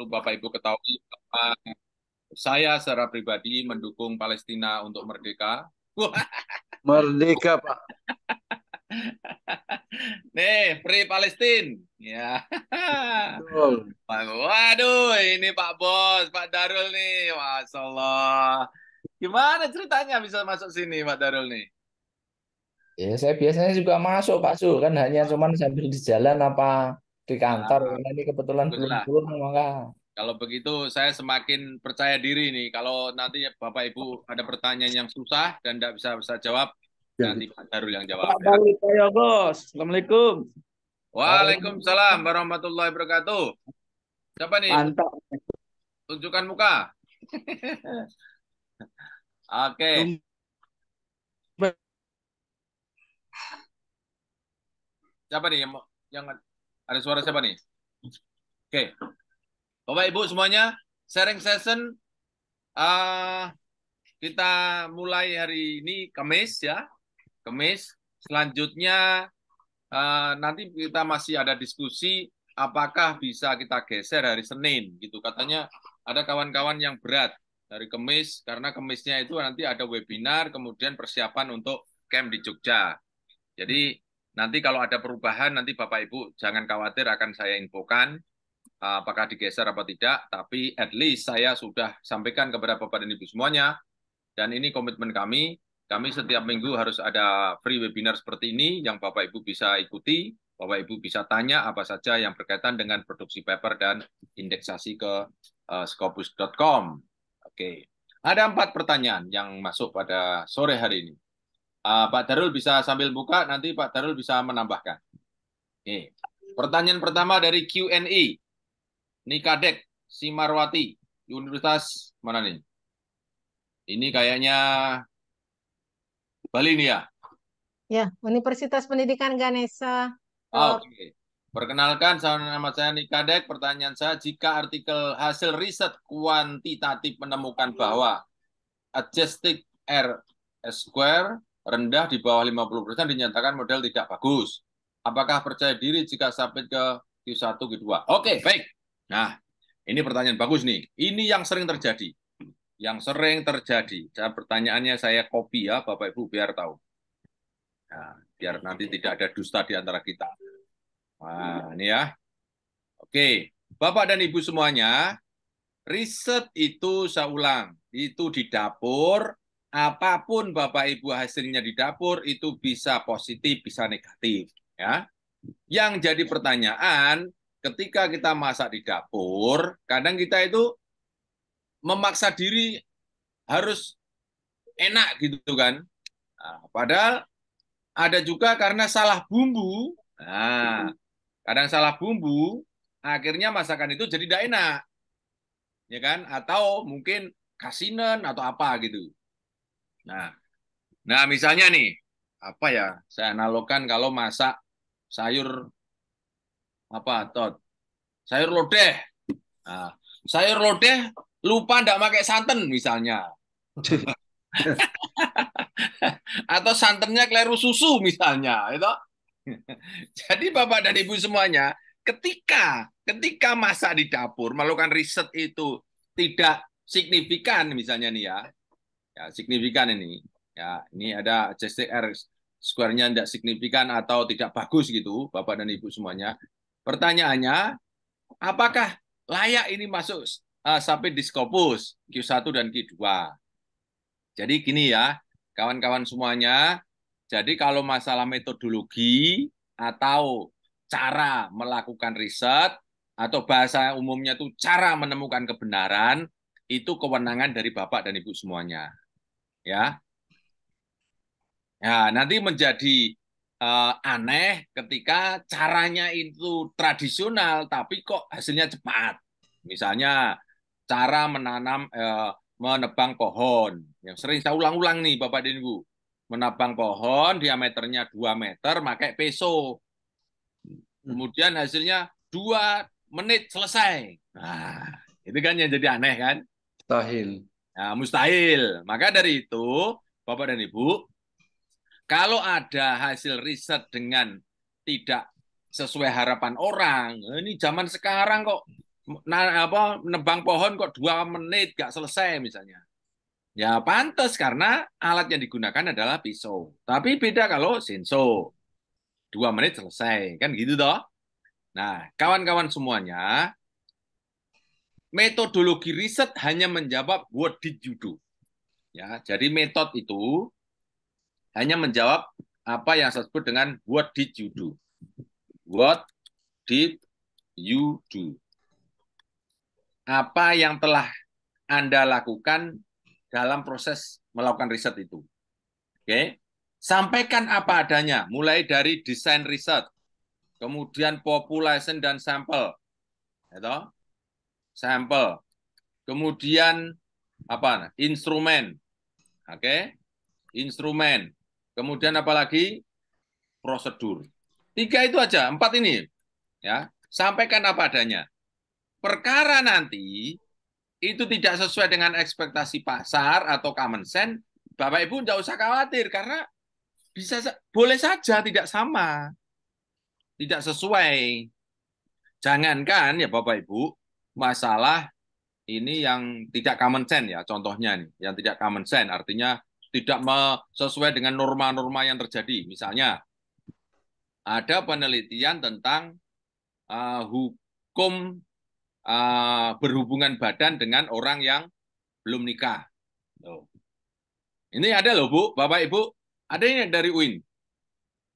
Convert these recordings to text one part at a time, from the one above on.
perlu Bapak Ibu ketahui bahwa saya secara pribadi mendukung Palestina untuk merdeka. Wah, Merdeka, Pak. nih, Free Palestine. Ya. Betul. Waduh, ini Pak Bos, Pak Darul nih. Masya Allah. Gimana ceritanya bisa masuk sini, Pak Darul nih? Ya, saya biasanya juga masuk Pak Sul, kan hanya cuman sambil di jalan apa di kantor. Ah, Karena ini kebetulan belum baguslah. pulang, maka Kalau begitu saya semakin percaya diri nih. Kalau nanti Bapak Ibu ada pertanyaan yang susah dan tidak bisa jawab, nanti Pak Darul yang jawab Pak ya. Dalit Ayo Bos. Assalamualaikum. Waalaikumsalam warahmatullahi wabarakatuh. Siapa nih? Mantap. Tunjukkan muka. Oke. Siapa nih yang ada suara siapa nih? Oke. Bapak Ibu semuanya, sharing session kita mulai hari ini Kamis ya. Kamis. Selanjutnya nanti kita masih ada diskusi apakah bisa kita geser hari Senin gitu. Katanya ada kawan-kawan yang berat dari Kamis karena Kamisnya itu nanti ada webinar kemudian persiapan untuk camp di Jogja. Jadi nanti kalau ada perubahan nanti Bapak Ibu jangan khawatir akan saya infokan apakah digeser apa tidak, tapi at least saya sudah sampaikan kepada Bapak dan Ibu semuanya dan ini komitmen kami. Kami setiap minggu harus ada free webinar seperti ini yang Bapak Ibu bisa ikuti, Bapak Ibu bisa tanya apa saja yang berkaitan dengan produksi paper dan indeksasi ke scopus.com. Oke. Ada 4 pertanyaan yang masuk pada sore hari ini. Pak Darul bisa sambil buka, nanti Pak Darul bisa menambahkan. Oke. Pertanyaan pertama dari Q&A. Nikadek Simarwati, Universitas mana nih? Ini kayaknya Bali nih ya. Ya, Universitas Pendidikan Ganesha. Oke. Perkenalkan, nama saya Nikadek. Pertanyaan saya, jika artikel hasil riset kuantitatif menemukan bahwa adjusted R square rendah di bawah 50% dinyatakan model tidak bagus. Apakah percaya diri jika submit ke Q1, Q2? Oke, baik. Nah, ini pertanyaan bagus nih. Ini yang sering terjadi. Yang sering terjadi. Pertanyaannya saya copy ya, Bapak Ibu biar tahu. Nah, biar nanti tidak ada dusta di antara kita. Nah, ini ya. Oke, Bapak dan Ibu semuanya, riset itu saya ulang, itu di dapur, apapun Bapak Ibu hasilnya di dapur itu bisa positif, bisa negatif, ya. Yang jadi pertanyaan, ketika kita masak di dapur, kadang kita itu memaksa diri harus enak gitu kan. Nah, padahal ada juga karena salah bumbu. Nah, kadang salah bumbu, akhirnya masakan itu jadi tidak enak. Ya kan? Atau mungkin kasinan atau apa gitu. Nah, misalnya nih, apa ya? Saya analogkan kalau masak sayur apa, Tot? Sayur lodeh. Nah, sayur lodeh lupa ndak pakai santan misalnya. Atau santannya keliru susu misalnya, itu. Jadi Bapak dan Ibu semuanya, ketika masak di dapur melakukan riset itu tidak signifikan misalnya nih ya, ya signifikan ini. Ya, ini ada CSTR square-nya tidak signifikan atau tidak bagus gitu, Bapak dan Ibu semuanya. Pertanyaannya, apakah layak ini masuk sampai di Scopus Q1 dan Q2? Jadi gini ya, kawan-kawan semuanya, jadi kalau masalah metodologi atau cara melakukan riset atau bahasa umumnya itu cara menemukan kebenaran, itu kewenangan dari Bapak dan Ibu semuanya. Ya. Ya, nanti menjadi aneh ketika caranya itu tradisional tapi kok hasilnya cepat. Misalnya cara menebang pohon. Yang sering saya ulang-ulang nih Bapak dan Ibu. Menebang pohon diameternya 2 meter pakai peso. Kemudian hasilnya 2 menit selesai. Nah, itu kan yang jadi aneh kan? Mustahil. Nah, mustahil. Maka dari itu, Bapak dan Ibu, kalau ada hasil riset dengan tidak sesuai harapan orang, ini zaman sekarang kok nebang pohon kok 2 menit gak selesai misalnya. Ya pantas karena alat yang digunakan adalah pisau. Tapi beda kalau senso. 2 menit selesai. Kan gitu toh. Nah, kawan-kawan semuanya, metodologi riset hanya menjawab what did you do. Ya, jadi metode itu hanya menjawab apa yang saya sebut dengan what did you do. What did you do? Apa yang telah Anda lakukan dalam proses melakukan riset itu. Oke. Sampaikan apa adanya, mulai dari desain riset, kemudian population dan sampel. Itu. Sampel. Kemudian apa? Instrumen. Oke. Instrumen. Kemudian apa lagi? Prosedur. 3 itu aja, 4 ini. Ya, sampaikan apa adanya. Perkara nanti itu tidak sesuai dengan ekspektasi pasar atau common sense, Bapak Ibu tidak usah khawatir karena boleh saja tidak sama, tidak sesuai. Jangankan ya Bapak Ibu, masalah ini yang tidak common sense ya, contohnya nih, yang tidak common sense artinya tidak sesuai dengan norma-norma yang terjadi. Misalnya ada penelitian tentang hukum berhubungan badan dengan orang yang belum nikah. Tuh. Ini ada loh Bu, Bapak Ibu, ada yang dari UIN.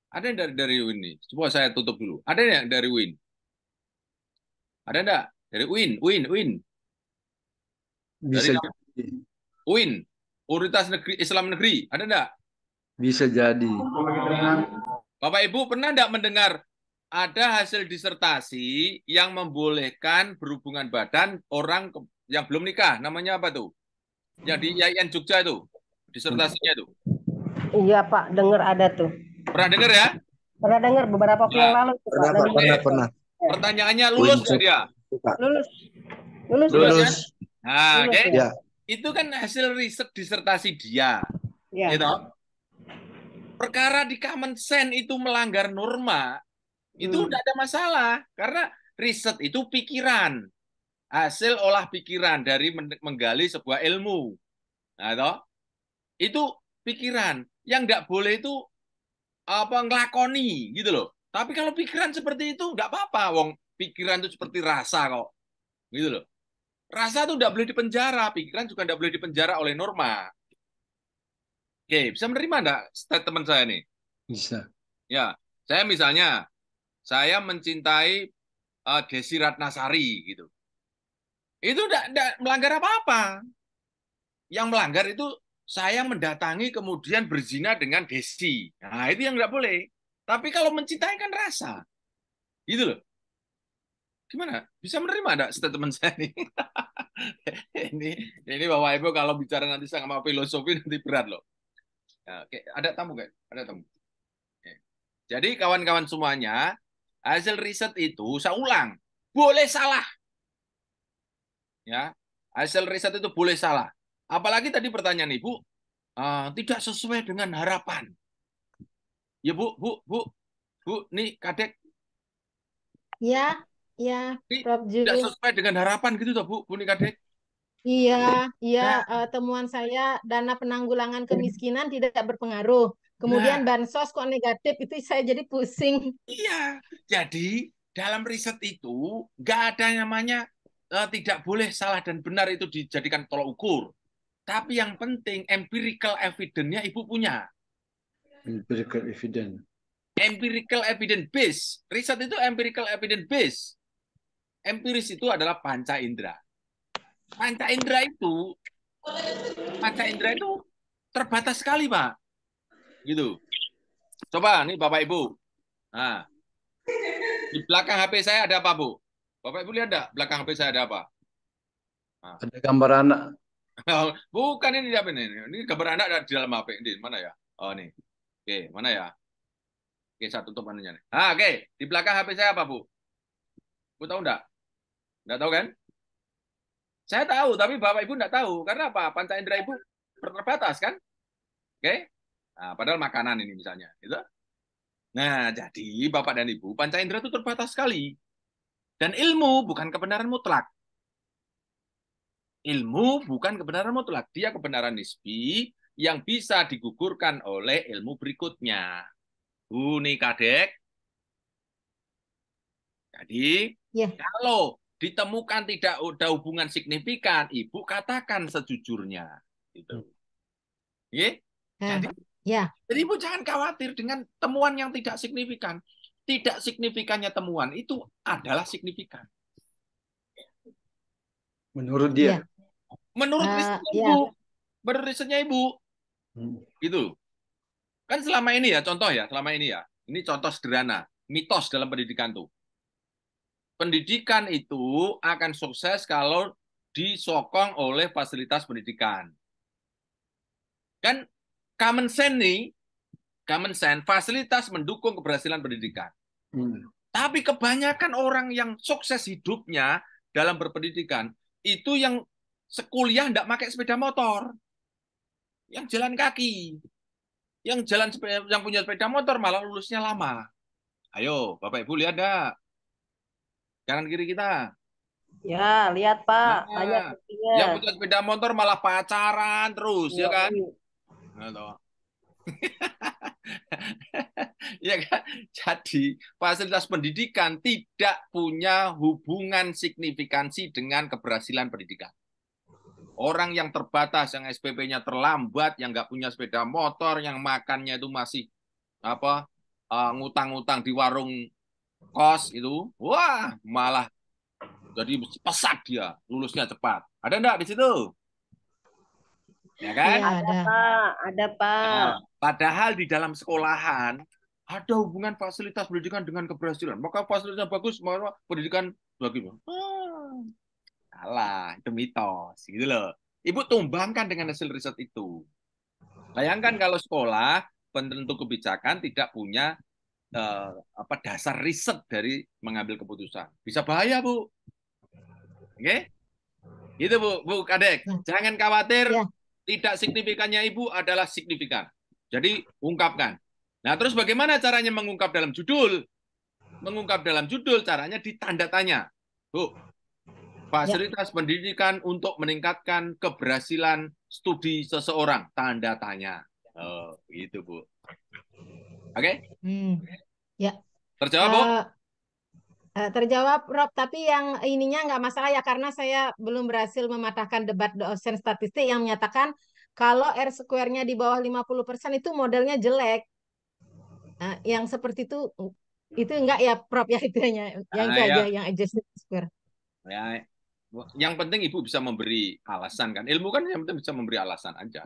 Ada yang dari UIN nih. Coba saya tutup dulu. Ada yang dari UIN? Ada enggak? Dari UIN. Bisa Dari jadi. UIN, Universitas Negeri Islam Negeri. Ada enggak? Bisa jadi. Bapak Ibu pernah enggak mendengar ada hasil disertasi yang membolehkan berhubungan badan orang yang belum nikah? Namanya apa tuh? Yang di IAIN Jogja itu. Disertasinya itu. Iya Pak, dengar ada tuh. Pernah dengar ya? Pernah dengar beberapa waktu yang lalu tuh, Pak. Pernah. Pertanyaannya lulus nggak dia? Lulus. Lulus kan? Nah, Lulus, oke. Ya. Itu kan hasil riset disertasi dia. Ya. Gitu. Perkara di common sense itu melanggar norma, itu tidak ada masalah. Karena riset itu pikiran. Hasil olah pikiran dari menggali sebuah ilmu. Nah, toh? Itu pikiran. Yang nggak boleh itu ngelakoni gitu loh. Tapi kalau pikiran seperti itu nggak apa-apa, wong pikiran itu seperti rasa kok, gitu loh. Rasa itu nggak boleh dipenjara, pikiran juga nggak boleh dipenjara oleh norma. Oke, bisa menerima nggak statement saya nih? Bisa. Ya, saya misalnya saya mencintai Desi Ratnasari gitu. Itu nggak melanggar apa-apa. Yang melanggar itu saya mendatangi kemudian berzina dengan Desi. Nah, itu yang nggak boleh. Tapi kalau mencintai kan rasa. Gitu loh. Gimana? Bisa menerima enggak statement saya ini? ini Bapak Ibu kalau bicara nanti sama filosofi nanti berat loh. Ya, oke, ada tamu kan? Ada tamu. Oke. Jadi kawan-kawan semuanya, hasil riset itu saya ulang, boleh salah. Ya, hasil riset itu boleh salah. Apalagi tadi pertanyaan Ibu, tidak sesuai dengan harapan. Ya Bu, nih Kadek. Ya, ya, Prof. Tidak Ju. sesuai dengan harapan gitu toh Bu nih Kadek. Iya, Nah, temuan saya dana penanggulangan kemiskinan tidak berpengaruh. Kemudian nah, bansos kok negatif, itu saya jadi pusing. iya. Jadi dalam riset itu nggak ada namanya tidak boleh salah dan benar itu dijadikan tolak ukur. Tapi yang penting empirical evidence-nya Ibu punya. Empirical evidence. Empirical evidence base. Riset itu empirical evidence base. Empiris itu adalah panca indera. Panca indera itu terbatas sekali, Pak. Gitu. Coba nih Bapak Ibu. Nah, di belakang HP saya ada apa, Bu? Bapak Ibu lihat enggak belakang HP saya ada apa? Nah. Ada gambar anak. Bukan ini apa ini? Ini gambar anak ada di dalam HP. Ini mana ya? Oh, nih. Oke, mana ya? Oke, saya tutup anunya nih. Oke. Di belakang HP saya apa, Bu? Bu tahu enggak? Enggak tahu kan? Saya tahu, tapi Bapak Ibu enggak tahu. Karena apa? Panca indera Ibu terbatas kan? Oke? Nah, padahal makanan ini misalnya, gitu. Nah, jadi Bapak dan Ibu, panca indera itu terbatas sekali. Dan ilmu bukan kebenaran mutlak. Ilmu bukan kebenaran mutlak. Dia kebenaran nisbi yang bisa digugurkan oleh ilmu berikutnya. Nih Kadek. Jadi, Ya. kalau ditemukan tidak ada hubungan signifikan, Ibu katakan sejujurnya. Gitu. Jadi, Ya. jadi Ibu jangan khawatir dengan temuan yang tidak signifikan. Tidak signifikannya temuan itu adalah signifikan. Menurut dia. Menurut risetnya ya. Ibu. Menurut risetnya Ibu. Gitu. Kan selama ini ya, contoh ya, selama ini ya. Ini contoh sederhana. Mitos dalam pendidikan tuh. Pendidikan itu akan sukses kalau disokong oleh fasilitas pendidikan. Kan common sense nih, common sense, fasilitas mendukung keberhasilan pendidikan. Tapi kebanyakan orang yang sukses hidupnya dalam berpendidikan, itu yang sekuliah tidak pakai sepeda motor. Yang jalan kaki. Yang punya sepeda motor malah lulusnya lama. Ayo, Bapak Ibu lihat dah. Kanan kiri kita. Ya, lihat Pak. Nah, Banyak buktinya. yang punya sepeda motor malah pacaran terus, ya kan? Nah, ya kan? Jadi fasilitas pendidikan tidak punya hubungan signifikansi dengan keberhasilan pendidikan. Orang yang terbatas, yang SPP-nya terlambat, yang nggak punya sepeda motor, yang makannya itu masih ngutang-ngutang di warung kos itu, wah malah jadi pesat dia, lulusnya cepat. Ada enggak di situ? Ya kan? Ya, Ada Pak, ada Pak. Nah, padahal di dalam sekolahan ada hubungan fasilitas pendidikan dengan keberhasilan. Maka fasilitasnya bagus, maka pendidikan bagus. Salah, itu mitos, gitu loh. Ibu tumbangkan dengan hasil riset itu. Bayangkan kalau sekolah penentu kebijakan tidak punya dasar riset dari mengambil keputusan, bisa bahaya Bu. Oke? Itu Bu Kadek. Jangan khawatir. Ya. Tidak signifikannya Ibu adalah signifikan. Jadi ungkapkan. Nah, terus bagaimana caranya mengungkap dalam judul? Mengungkap dalam judul caranya ditanda tanya. Bu, fasilitas pendidikan untuk meningkatkan keberhasilan studi seseorang. Tanda tanya. Oh, gitu Bu. Oke? Ya. Terjawab Bu? Terjawab, Rob, tapi yang ininya nggak masalah ya, karena saya belum berhasil mematahkan debat dosen statistik yang menyatakan kalau R-square-nya di bawah 50% itu modelnya jelek. Nah, yang seperti itu enggak ya, Prof, ya itu hanya yang itu aja, yang adjusted square. Ya, yang penting Ibu bisa memberi alasan kan. Ilmu kan yang penting bisa memberi alasan aja.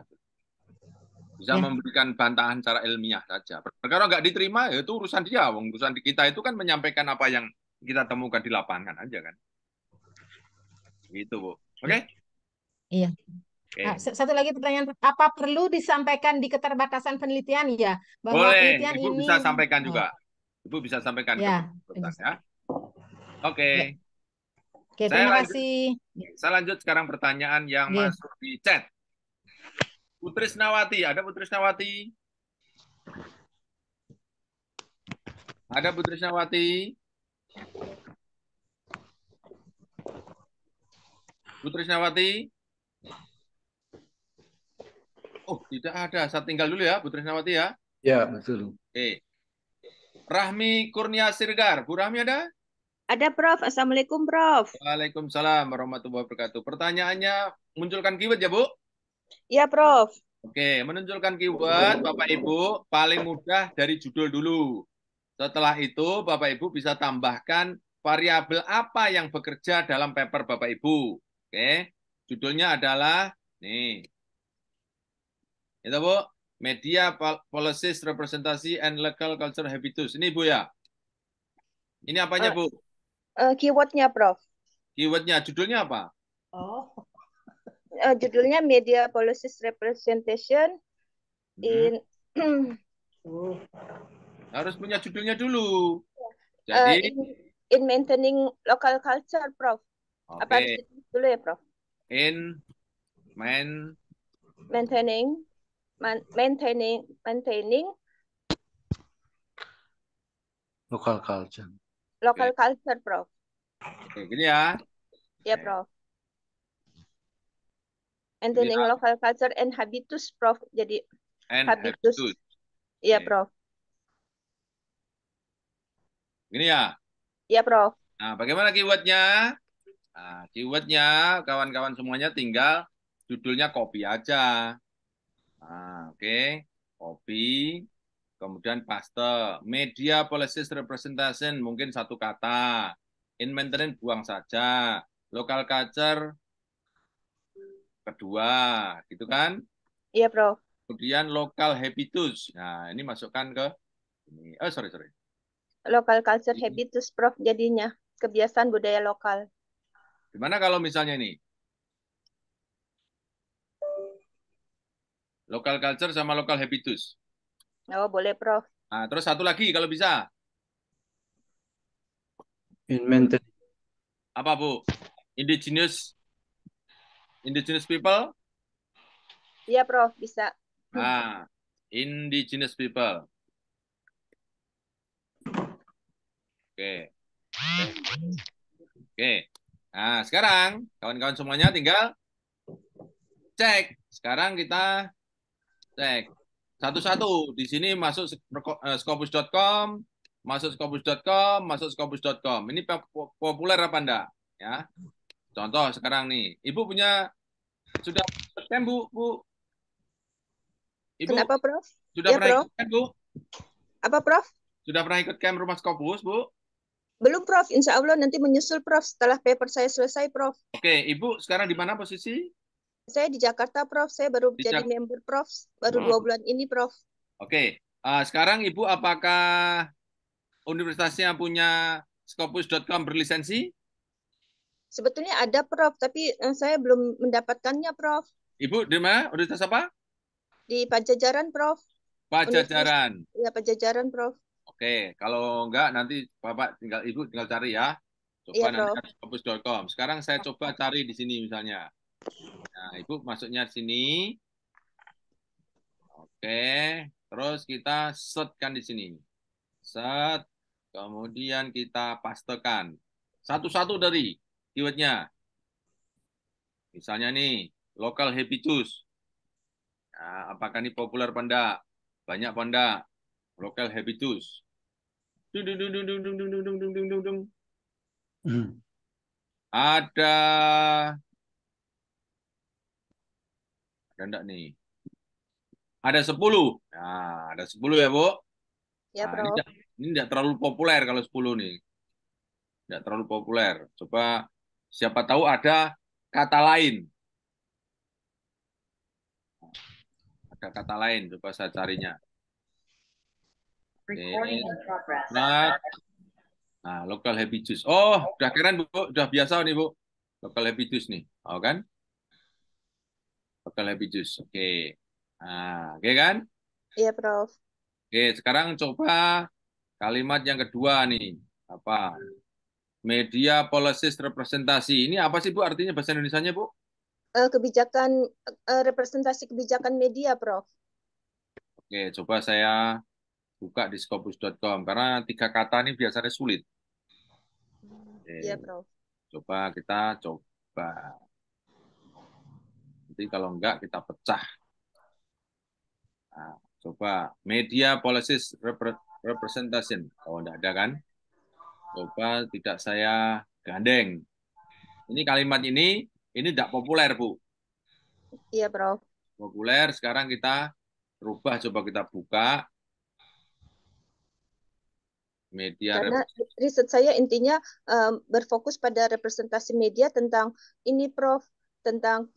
Bisa memberikan bantahan secara ilmiah saja. Perkara nggak diterima, ya itu urusan dia. Urusan kita itu kan menyampaikan apa yang kita temukan di lapangan aja kan. Gitu, Bu. Oke? Iya. Okay. Satu lagi pertanyaan, apa perlu disampaikan di keterbatasan penelitian? Ya, bahwa boleh, penelitian Ibu ini bisa sampaikan juga. Ibu bisa sampaikan ya. ya. Oke. Oke, terima kasih. Saya lanjut sekarang pertanyaan yang masuk di chat. Putrisnawati, ada Putrisnawati? Ada Putrisnawati? Putrisnawati? Oh, tidak ada. Saya tinggal dulu ya, Putrisnawati ya. Ya, betul. Oke. Rahmi Kurnia Sirgar. Bu Rahmi ada? Ada, Prof. Assalamualaikum, Prof. Waalaikumsalam warahmatullahi wabarakatuh. Pertanyaannya munculkan keyword ya, Bu? Iya, Prof. Oke, menunjukkan keyword, Bapak Ibu, paling mudah dari judul dulu. Setelah itu, Bapak Ibu bisa tambahkan variabel apa yang bekerja dalam paper Bapak Ibu. Oke, judulnya adalah, nih, itu Bu, Media Policies, Representasi, and Local Culture Habitus. Ini Bu ya? Ini apanya Bu? Keywordnya, Prof. Keywordnya, judulnya apa? Oh. Judulnya Media Policies Representation in harus punya judulnya dulu. Jadi in maintaining local culture, Prof. Okay. Apa harus dulu ya, Prof? In maintaining local culture. Local culture, Prof. Oke, gini ya. Ya, Prof. Jadi Maintaining local culture and habitus, Prof. Jadi and habitus. habitus. Iya, Oke. Prof. Gini ya. Iya, Prof. Nah, bagaimana keywordnya? Nah, keywordnya kawan-kawan semuanya tinggal judulnya copy aja. Nah, oke. Copy. Kemudian paste. Media policies representation mungkin satu kata. In maintenance buang saja. Local culture kedua, gitu kan? Iya, Prof. Kemudian local habitus. Nah, ini masukkan ke ini. Oh, sorry. Local culture habitus, Prof. Jadinya kebiasaan budaya lokal. Gimana kalau misalnya ini? Local culture sama local habitus. Oh, boleh, Prof. Nah, terus satu lagi kalau bisa. In maintenance. Apa, Bu? Indigenous people? Iya, Prof. Bisa. Nah, indigenous people. Oke. Oke. Nah, sekarang kawan-kawan semuanya tinggal cek. Sekarang kita cek satu-satu. Di sini masuk scopus.com, masuk scopus.com, masuk scopus.com. Ini populer apa enggak? Ya. Contoh sekarang nih, Ibu sudah camp, Bu? Ibu Kenapa, Prof? sudah Ya, pernah Prof. ikut camp, Bu? Apa, Prof? Sudah pernah ikut camp rumah Scopus, Bu? Belum, Prof. Insya Allah nanti menyusul, Prof. Setelah paper saya selesai, Prof. Oke, Ibu sekarang di mana posisi? Saya di Jakarta, Prof. Saya baru Di jadi member, Prof. Baru 2 bulan ini, Prof. Oke, sekarang Ibu apakah universitasnya punya Scopus.com berlisensi? Sebetulnya ada, Prof. Tapi saya belum mendapatkannya, Prof. Ibu di mana? Universitas apa? Di Pajajaran, Prof. Pajajaran. Ya, Pajajaran, Prof. Oke, kalau enggak nanti Ibu tinggal cari ya. Coba Iya, nanti Prof. cari Scopus.com. Sekarang saya coba cari di sini misalnya. Nah, Ibu masuknya di sini. Oke, terus kita search-kan di sini. Set, kemudian kita pastekan. Satu-satu dari keywordnya. Misalnya nih, local habitus. Nah, apakah ini populer apa enggak? Banyak apa enggak? Local habitus. Dung, dung, dung, dung, dung, dung, dung, dung, dung, dung, dung, dung. Ada enggak nih? Ada 10. Nah, ada 10 ya, Bu? Ya, Nah, Prof. ini enggak terlalu populer kalau 10 nih. Enggak terlalu populer. Coba siapa tahu ada kata lain. Ada kata lain, coba saya carinya. Nah, local habitus. Oh, udah keren, Bu. Udah biasa nih, Bu. Local habitus nih. Oh, kan? Local habitus. Oke. Nah, oke kan? Iya, Prof. Oke, sekarang coba kalimat yang kedua nih. Apa? Media policies representasi. Ini apa sih, Bu? Artinya bahasa Indonesianya, Bu? Kebijakan representasi kebijakan media, Prof. Oke, coba saya buka di scopus.com karena 3 kata ini biasanya sulit. Oke. Iya, Prof. Coba kita coba. Nanti kalau enggak kita pecah. Nah, coba media policies representation. Oh, enggak ada kan? Coba tidak saya gandeng. Ini kalimat ini tidak populer, Bu. Iya, Prof. Populer, sekarang kita rubah, coba kita buka. Media Karena riset saya intinya berfokus pada representasi media tentang ini, Prof. Tentang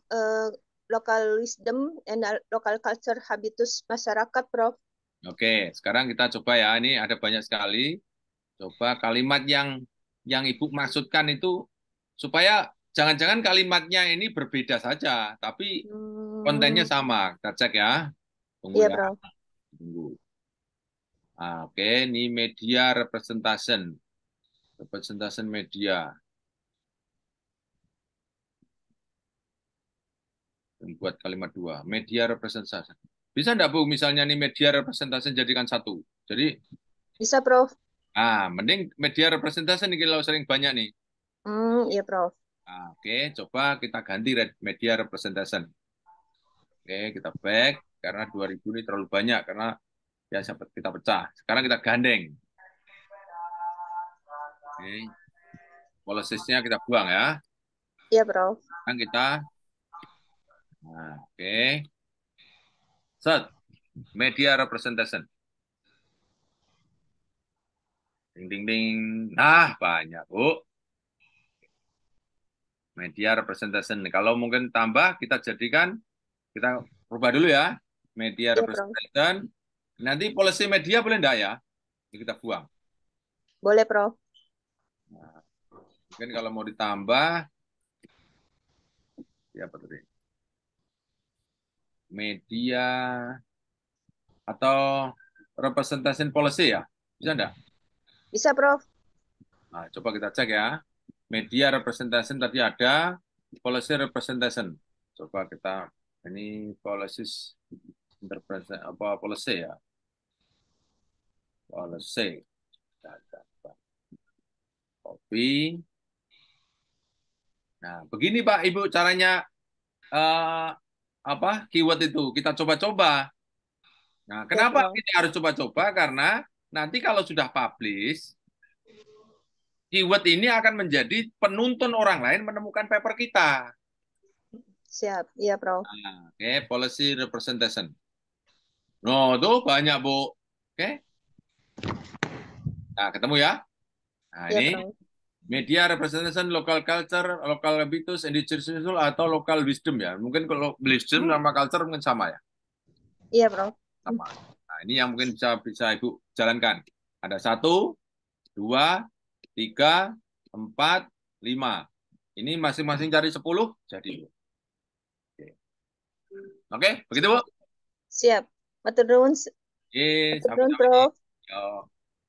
local wisdom and local culture habitus masyarakat, Prof. Oke, sekarang kita coba ya. Ini ada banyak sekali. Coba kalimat yang Ibu maksudkan itu supaya jangan-jangan kalimatnya ini berbeda saja, tapi kontennya sama. Kita cek ya. Tunggu Iya, ya. Prof. Tunggu. Nah, oke, ini media representation. Representation media. Buat kalimat 2. Media representation. Bisa enggak, Bu, misalnya nih media representation jadikan satu. Jadi, Bisa, Prof. mending media representation nih kalau sering banyak nih. Iya, Prof. Nah, oke, coba kita ganti media representation. Oke, kita back karena 2000 ini terlalu banyak karena ya sempat kita pecah. Sekarang kita gandeng. Oke, policies-nya kita buang ya. Iya, Prof. Sekarang kita, nah, oke, set media representation. Ding ding ding. Nah, banyak, Bu. Media representation. Kalau mungkin tambah, kita jadikan, kita rubah dulu ya. Media Iya, Prof. representation. Nanti policy media boleh enggak ya? Ini kita buang. Boleh, Prof. Nah, mungkin kalau mau ditambah, ya apa tadi? Media atau representation policy ya? Bisa enggak? Bisa, Prof. Nah, coba kita cek ya. Media representation tadi ada, policy representation. Coba kita, ini policies interpretation apa policy ya? Policy. Copy. Nah, begini Pak Ibu caranya apa keyword itu kita coba-coba. Nah, Iya, kenapa Prof. kita harus coba-coba? Karena nanti kalau sudah publish, keyword ini akan menjadi penuntun orang lain menemukan paper kita. Siap. Iya, Prof. Nah, oke, policy representation. No, tuh banyak, Bu. Oke. Nah, ketemu ya. Nah, Iya, ini Prof. media representation, local culture, local habitus, indigenous atau local wisdom ya. Mungkin kalau wisdom sama culture mungkin sama ya. Iya, Prof. Sama. Nah, ini yang mungkin bisa Ibu jalankan. Ada 1, 2, 3, 4, 5. Ini masing-masing cari 10, jadi. Oke, begitu Bu? Siap. Matur nuwun, Oke, matur nuwun, sama-sama. Prof. Yo.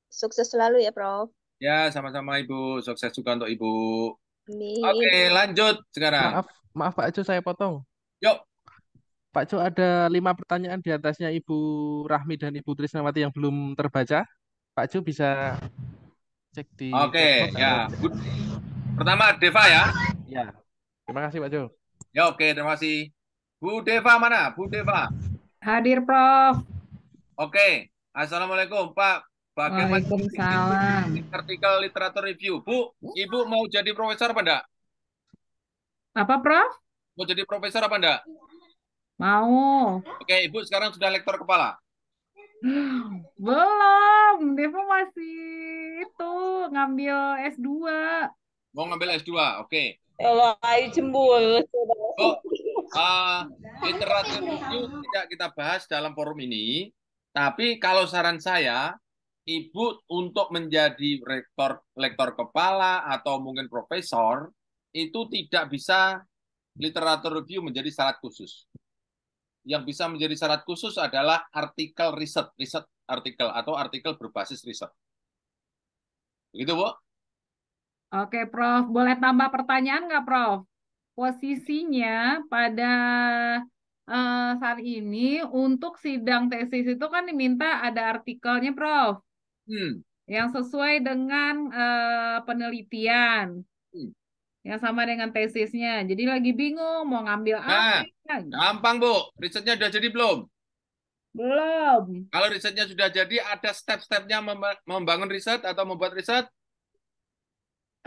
Sukses selalu ya, Prof. Ya, sama-sama Ibu. Sukses juga untuk Ibu. Amin. Oke, lanjut sekarang. Maaf Pak Acu, saya potong. Yuk. Pak Acu, ada 5 pertanyaan di atasnya Ibu Rahmi dan Ibu Trisnawati yang belum terbaca. Pak Acu bisa cek di Oke, chatbox atau ya. cek. Pertama Deva ya. Ya. Terima kasih Pak Acu. Ya, oke, terima kasih. Bu Deva mana? Bu Deva. Hadir, Prof. Oke. Assalamualaikum, Pak. Bagaimana Waalaikumsalam. artikel literatur review? Bu, Ibu mau jadi profesor apa enggak? Apa, Prof? Mau jadi profesor apa enggak? Mau. Oke, Ibu sekarang sudah lektor kepala. Belum. Deva masih itu ngambil S2. Mau ngambil S2, oke. Kalau ayu cemburu. Oh, literatur review tidak kita bahas dalam forum ini, tapi kalau saran saya, Ibu untuk menjadi lektor kepala atau mungkin profesor, itu tidak bisa literatur review menjadi syarat khusus. Yang bisa menjadi syarat khusus adalah artikel riset artikel atau artikel berbasis riset. Begitu, Bu? Oke, Prof. Boleh tambah pertanyaan nggak, Prof? Posisinya pada saat ini untuk sidang tesis itu kan diminta ada artikelnya, Prof. Yang sesuai dengan penelitian. Yang sama dengan tesisnya. Jadi lagi bingung mau ngambil apa. Gampang, Bu. Risetnya sudah jadi belum? Belum. Kalau risetnya sudah jadi, ada step-stepnya membangun riset atau membuat riset?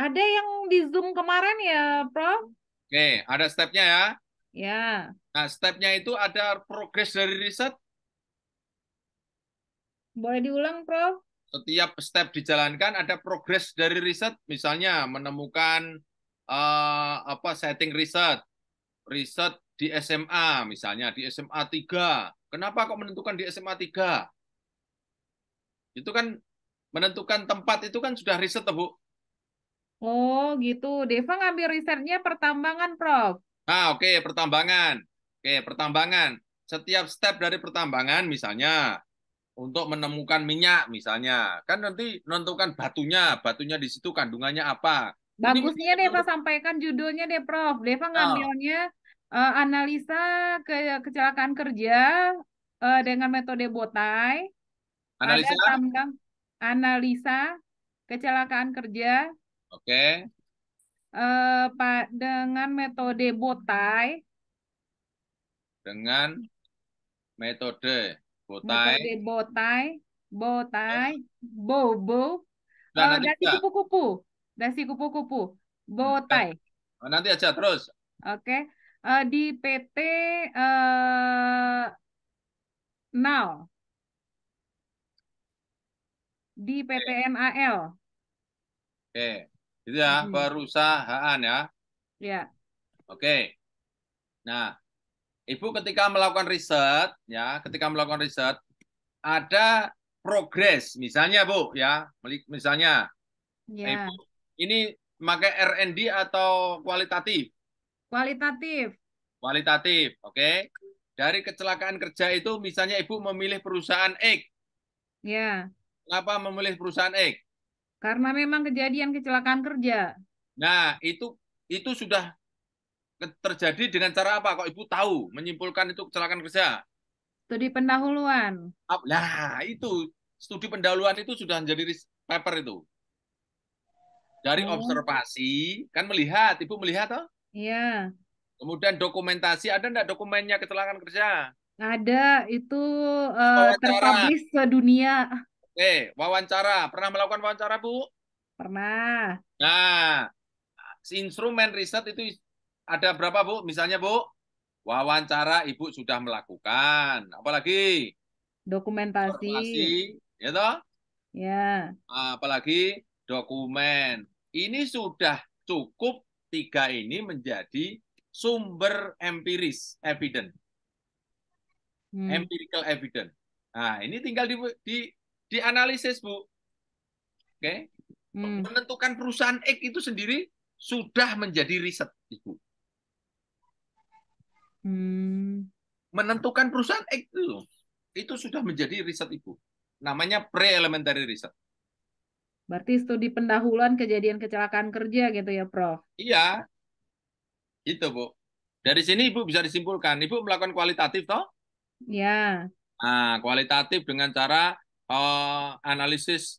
Ada yang di Zoom kemarin ya, Prof? Oke, ada stepnya ya? Ya. Nah, stepnya itu ada progres dari riset? Boleh diulang, Prof? Setiap step dijalankan ada progres dari riset, misalnya menemukan setting riset di SMA, misalnya di SMA 3. Kenapa kok menentukan di SMA 3? Itu kan menentukan tempat itu kan sudah riset, Bu. Oh, gitu. Deva ngambil risetnya pertambangan, Prof. Oke, pertambangan. Oke, pertambangan. Setiap step dari pertambangan, misalnya untuk menemukan minyak, misalnya, kan nanti menentukan batunya di situ kandungannya apa. Bagusnya Deva sampaikan judulnya deh, Prof. Deva ngambilnya analisa kecelakaan kerja dengan metode botai. Analisa? Ada tambang analisa kecelakaan kerja. Oke. dengan metode botai, Dengan metode botai. metode botai, botai, bobo, Nah, nanti dasi aja. kupu-kupu, dasi kupu-kupu, botai. Nanti aja terus. Oke. Di PT eh, NAL, di PT NAL. Oke. Itu ya, Hmm. perusahaan ya. Ya, Oke. Nah, Ibu ketika melakukan riset, ya, ketika melakukan riset, ada progres, misalnya Bu, ya, misalnya, ya. Ibu ini pakai R&D atau kualitatif? Kualitatif. Kualitatif, oke. Dari kecelakaan kerja itu, misalnya Ibu memilih perusahaan X. Ya, Kenapa memilih perusahaan X? karena memang kejadian kecelakaan kerja. Nah, itu sudah terjadi dengan cara apa? Kok Ibu tahu menyimpulkan itu kecelakaan kerja? Studi pendahuluan. Nah, itu studi pendahuluan itu sudah menjadi paper itu. Dari Oh, observasi, kan melihat, Ibu melihat toh? iya. Kemudian dokumentasi, ada enggak dokumennya kecelakaan kerja? Ada itu Wawancara. terpublish sedunia. Oke, wawancara. Pernah melakukan wawancara, Bu? Pernah. Nah, instrumen riset itu ada berapa, Bu? Misalnya, Bu, wawancara Ibu sudah melakukan. Apalagi? Dokumentasi. Informasi, ya toh? Ya. Apalagi dokumen. Ini sudah cukup tiga ini menjadi sumber empiris, evidence, empirical evidence. Nah, ini tinggal dianalisis, Bu. Oke. Menentukan perusahaan X itu sendiri sudah menjadi riset, Ibu. Menentukan perusahaan X itu sudah menjadi riset, Ibu. Namanya pre-elementary research. Berarti studi pendahuluan kejadian kecelakaan kerja gitu ya, Prof? Iya, itu Bu. Dari sini Ibu bisa disimpulkan, Ibu melakukan kualitatif toh? Ya. Nah, kualitatif dengan cara analisis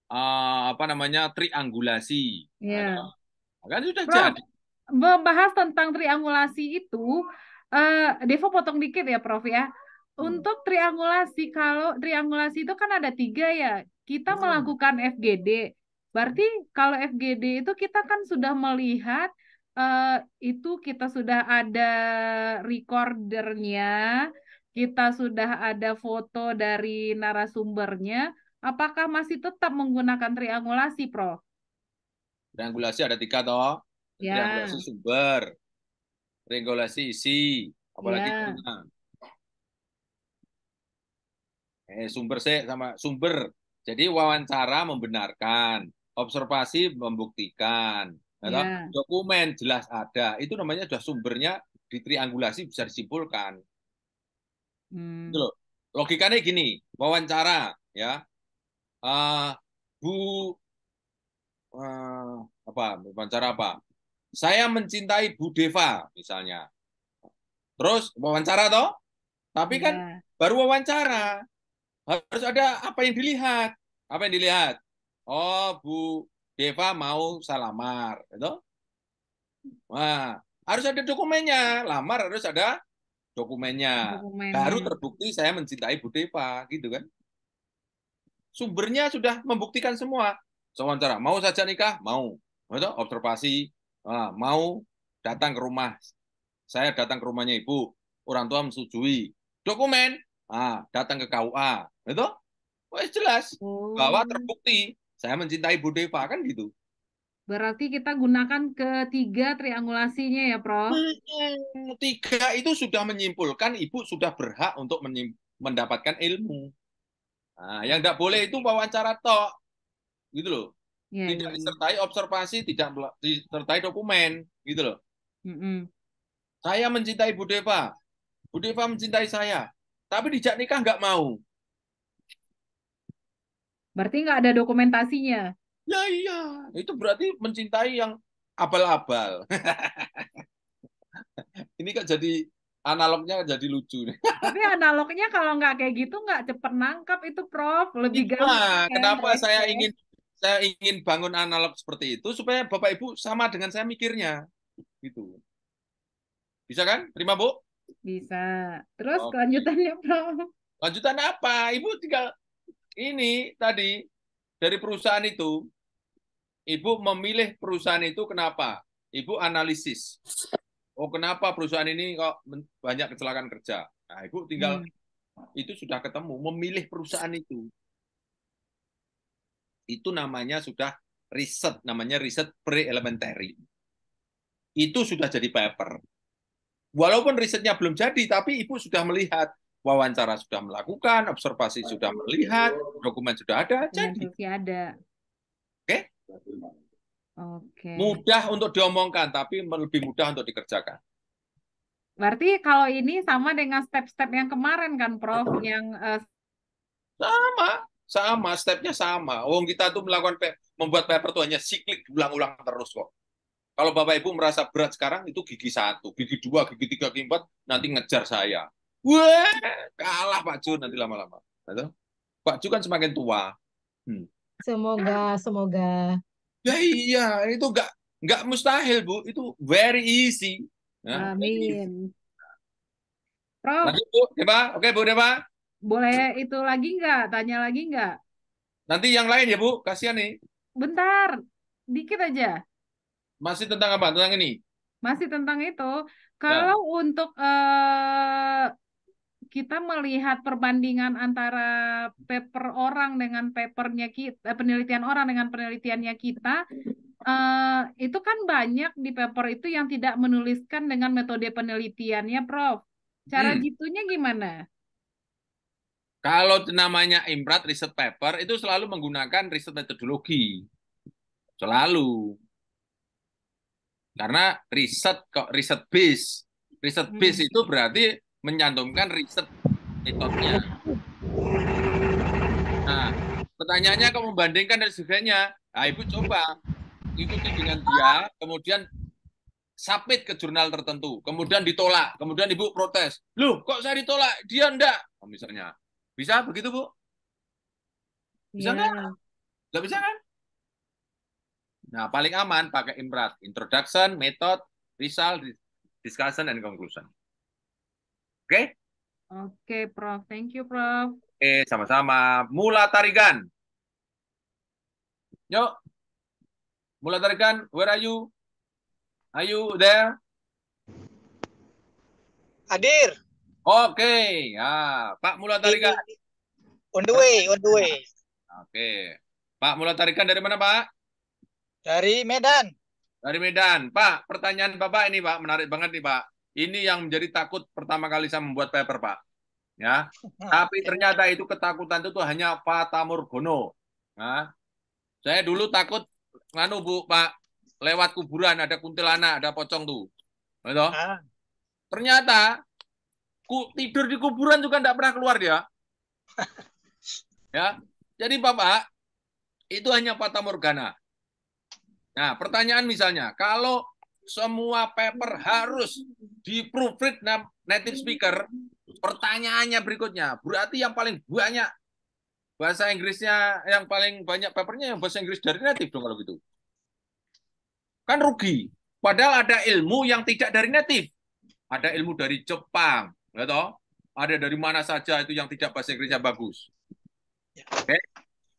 apa namanya triangulasi. Ya. Kan sudah Prof, jadi. membahas tentang triangulasi itu, Devo potong dikit ya, Prof ya. Untuk triangulasi, kalau triangulasi itu kan ada 3 ya. Kita melakukan FGD. Berarti kalau FGD itu kita kan sudah melihat itu kita sudah ada recordernya, kita sudah ada foto dari narasumbernya. Apakah masih tetap menggunakan triangulasi, Prof? Triangulasi ada 3 toh. Ya. Triangulasi sumber, triangulasi isi, apalagi Ya. sumber sama sumber. Jadi wawancara membenarkan, observasi membuktikan, Ya. dokumen jelas ada. Itu namanya sudah sumbernya di triangulasi bisa disimpulkan. Itu loh. Logikanya gini, wawancara ya. Bu wawancara apa? Saya mencintai Bu Deva misalnya. Terus wawancara toh? Tapi kan baru wawancara. Harus ada apa yang dilihat. Apa yang dilihat? Oh, Bu Deva mau saya lamar, gitu. Nah, harus ada dokumennya. Lamar harus ada dokumennya. Baru terbukti saya mencintai Bu Deva, gitu kan? Sumbernya sudah membuktikan semua. Wawancara, mau saja nikah? Mau. Gitu? Observasi, mau datang ke rumah. Saya datang ke rumahnya Ibu. Orang tua menyetujui. Dokumen, datang ke KUA. Gitu? Wah, jelas bahwa terbukti saya mencintai Bu Deva, kan gitu. Berarti kita gunakan ketiga triangulasinya ya, Prof? 3 itu sudah menyimpulkan Ibu sudah berhak untuk mendapatkan ilmu. Nah, yang tidak boleh itu wawancara tok. Gitu loh. Tidak disertai observasi, tidak disertai dokumen. Gitu loh. Saya mencintai Bu Deva. Bu Deva mencintai saya. Tapi dijak nikah nggak mau. Berarti nggak ada dokumentasinya. Ya iya, itu berarti mencintai yang abal-abal. Ini kok jadi analognya jadi lucu nih. Tapi analognya kalau nggak kayak gitu nggak cepet nangkap itu, Prof. Lebih gampang. Kenapa saya ingin saya ingin bangun analog seperti itu supaya Bapak Ibu sama dengan saya mikirnya. Gitu. Bisa kan? Terima, Bu? Bisa. Terus Oke. kelanjutannya, Prof. Lanjutan apa? Ibu tinggal ini tadi dari perusahaan itu. Ibu memilih perusahaan itu kenapa? Ibu analisis. Oh, kenapa perusahaan ini kok banyak kecelakaan kerja? Nah, Ibu tinggal itu sudah ketemu, memilih perusahaan itu. Itu namanya sudah riset, namanya riset pre-elementary. Itu sudah jadi paper. Walaupun risetnya belum jadi, tapi Ibu sudah melihat, wawancara sudah melakukan, observasi sudah melihat, dokumen sudah ada, jadi. Dokumentasi ada. Oke? Oke. Mudah untuk diomongkan, tapi lebih mudah untuk dikerjakan. Berarti kalau ini sama dengan step-step yang kemarin kan, Prof, yang Sama, stepnya sama. Kita tuh membuat paper tuh hanya siklik, ulang-ulang terus kok. Kalau Bapak Ibu merasa berat sekarang, itu gigi 1, gigi 2, gigi 3, gigi 4, nanti ngejar saya. Wah, kalah Pak Ju nanti lama-lama. Pak Ju kan semakin tua. Semoga. Ya iya, itu nggak mustahil, Bu. Itu very easy. Ya. Amin. Prof, Lanjut, Bu. Depa. Oke, Bu Depa. boleh itu lagi nggak? Tanya lagi nggak? Nanti yang lain ya, Bu. Kasihan nih. Bentar, dikit aja. Masih tentang apa? Tentang ini? Masih tentang itu. Kalau untuk kita melihat perbandingan antara paper orang dengan papernya kita, penelitian orang dengan penelitiannya kita, itu kan banyak di paper itu yang tidak menuliskan dengan metode penelitiannya, Prof. Cara gitunya gimana? Kalau namanya IMPRAT riset paper itu selalu menggunakan riset metodologi. Selalu. Karena riset base. Riset base itu berarti menyantumkan riset metodenya. Nah, pertanyaannya kalau membandingkan dan sebagainya, nah Ibu coba ikuti dengan dia, kemudian submit ke jurnal tertentu, kemudian ditolak, kemudian Ibu protes. Loh, kok saya ditolak? Dia enggak. Oh, misalnya. Bisa begitu, Bu? Bisa nggak? Nggak bisa kan? Nah, paling aman pakai IMPRAT. Introduction, method, result, discussion, and conclusion. Oke? Oke, Prof. Thank you, Prof. Oke, sama-sama. Mula Tarigan. Yuk. Mula Tarigan, where are you? Are you there? Hadir. Oke. Ya, Pak Mula Tarigan. On the way. Oke. Pak Mula Tarigan dari mana, Pak? Dari Medan. Dari Medan. Pak, pertanyaan Bapak ini, Pak, menarik banget nih, Pak. Ini yang menjadi takut pertama kali saya membuat paper, Pak. Ya. Tapi ternyata itu ketakutan itu hanya fatamorgana. Nah, saya dulu takut Bu, Pak, lewat kuburan ada kuntilanak, ada pocong tuh. Betul? Ternyata tidur di kuburan juga enggak pernah keluar dia. Ya. Jadi Bapak, itu hanya fatamorgana. Nah, pertanyaan misalnya, kalau semua paper harus di-proofread native speaker, pertanyaannya berikutnya, berarti yang paling banyak bahasa Inggrisnya, yang paling banyak papernya yang bahasa Inggris dari native dong kalau gitu. Kan rugi. Padahal ada ilmu yang tidak dari native. Ada ilmu dari Jepang, gitu? Ada dari mana saja itu yang tidak bahasa Inggrisnya bagus. Oke.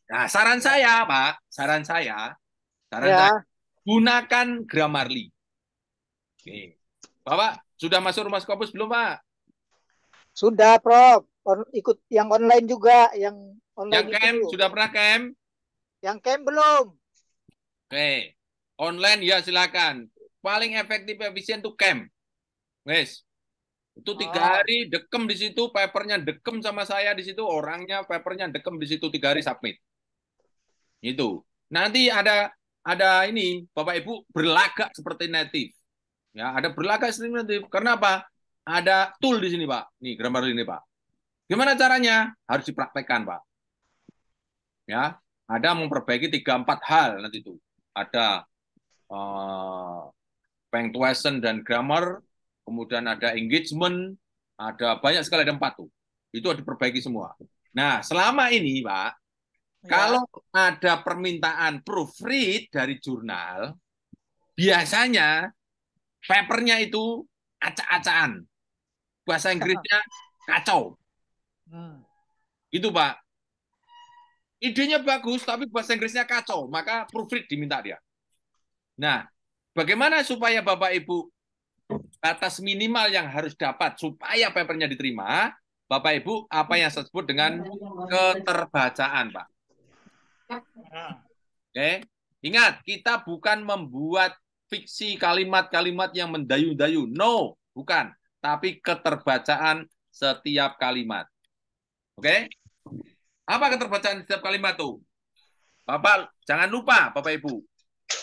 Nah, saran saya, Pak, saya, gunakan Grammarly. Oke. Bapak, sudah masuk rumah Scopus belum, Pak? Sudah, Prof. Ikut yang online juga, yang online. Yang camp, sudah pernah camp? Yang camp belum. Oke. Online ya silakan. Paling efektif efisien tuh camp. Guys. Itu 3 hari dekem di situ, papernya dekem sama saya di situ, orangnya papernya dekem di situ 3 hari submit. Itu. Nanti ada ini, Bapak Ibu berlagak seperti native. Ya, ada berlagak seperti native. Karena apa? Ada tool di sini, Pak. Nih, Grammarly ini, Pak. Gimana caranya? Harus dipraktekkan, Pak. Ya, ada memperbaiki 3-4 hal nanti itu. Ada punctuation dan grammar, kemudian ada engagement, ada banyak sekali, ada 4 tuh. Itu harus diperbaiki semua. Nah, selama ini, Pak, Kalau ada permintaan proofread dari jurnal, biasanya papernya itu acak-acakan. Bahasa Inggrisnya kacau. Itu, Pak. Idenya bagus, tapi bahasa Inggrisnya kacau. Maka proofread diminta dia. Nah, bagaimana supaya Bapak Ibu batas minimal yang harus dapat supaya papernya diterima, Bapak Ibu, apa yang saya sebut dengan keterbacaan, Pak. Oke, ingat, kita bukan membuat fiksi kalimat-kalimat yang mendayu-dayu. No, bukan. Tapi keterbacaan setiap kalimat. Oke? Apa keterbacaan setiap kalimat tuh? Bapak, jangan lupa, Bapak Ibu.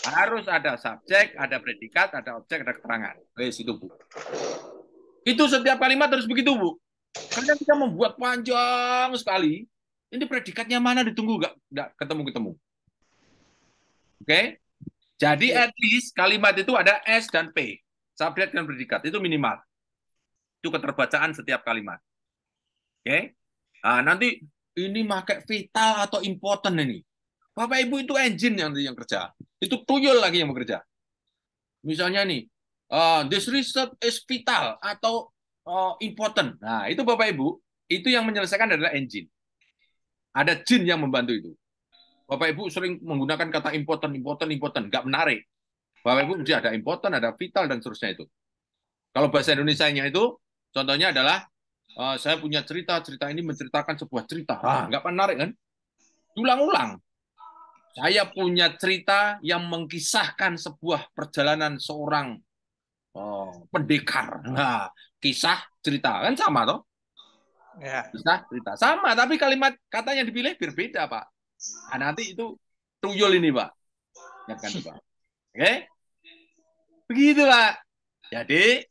Harus ada subjek, ada predikat, ada objek, ada keterangan. Wes itu, Bu. Itu setiap kalimat harus begitu, Bu. Karena kita membuat panjang sekali. Ini predikatnya mana ditunggu nggak ketemu-ketemu. Oke? Jadi at least kalimat itu ada S dan P. Subjek dan predikat. Itu minimal. Itu keterbacaan setiap kalimat. Oke? Nah, nanti ini pakai vital atau important ini. Bapak Ibu itu engine yang kerja. Itu tuyul lagi yang bekerja. Misalnya nih, this research is vital atau important. Nah, itu Bapak Ibu, itu yang menyelesaikan adalah engine. Ada jin yang membantu itu. Bapak Ibu sering menggunakan kata important, nggak menarik. Bapak Ibu mesti ada important, ada vital, dan seterusnya itu. Kalau bahasa Indonesianya itu, contohnya adalah, saya punya cerita ini menceritakan sebuah cerita. Nggak menarik kan? Ulang-ulang. Saya punya cerita yang mengkisahkan sebuah perjalanan seorang pendekar. Nah, kisah cerita kan sama toh? Ya. Kisah cerita sama, tapi kalimat kata yang dipilih berbeda, Pak. Nah, nanti itu tuyul ini, Pak. Ya kan, Pak. Oke? Begitu, Pak. Jadi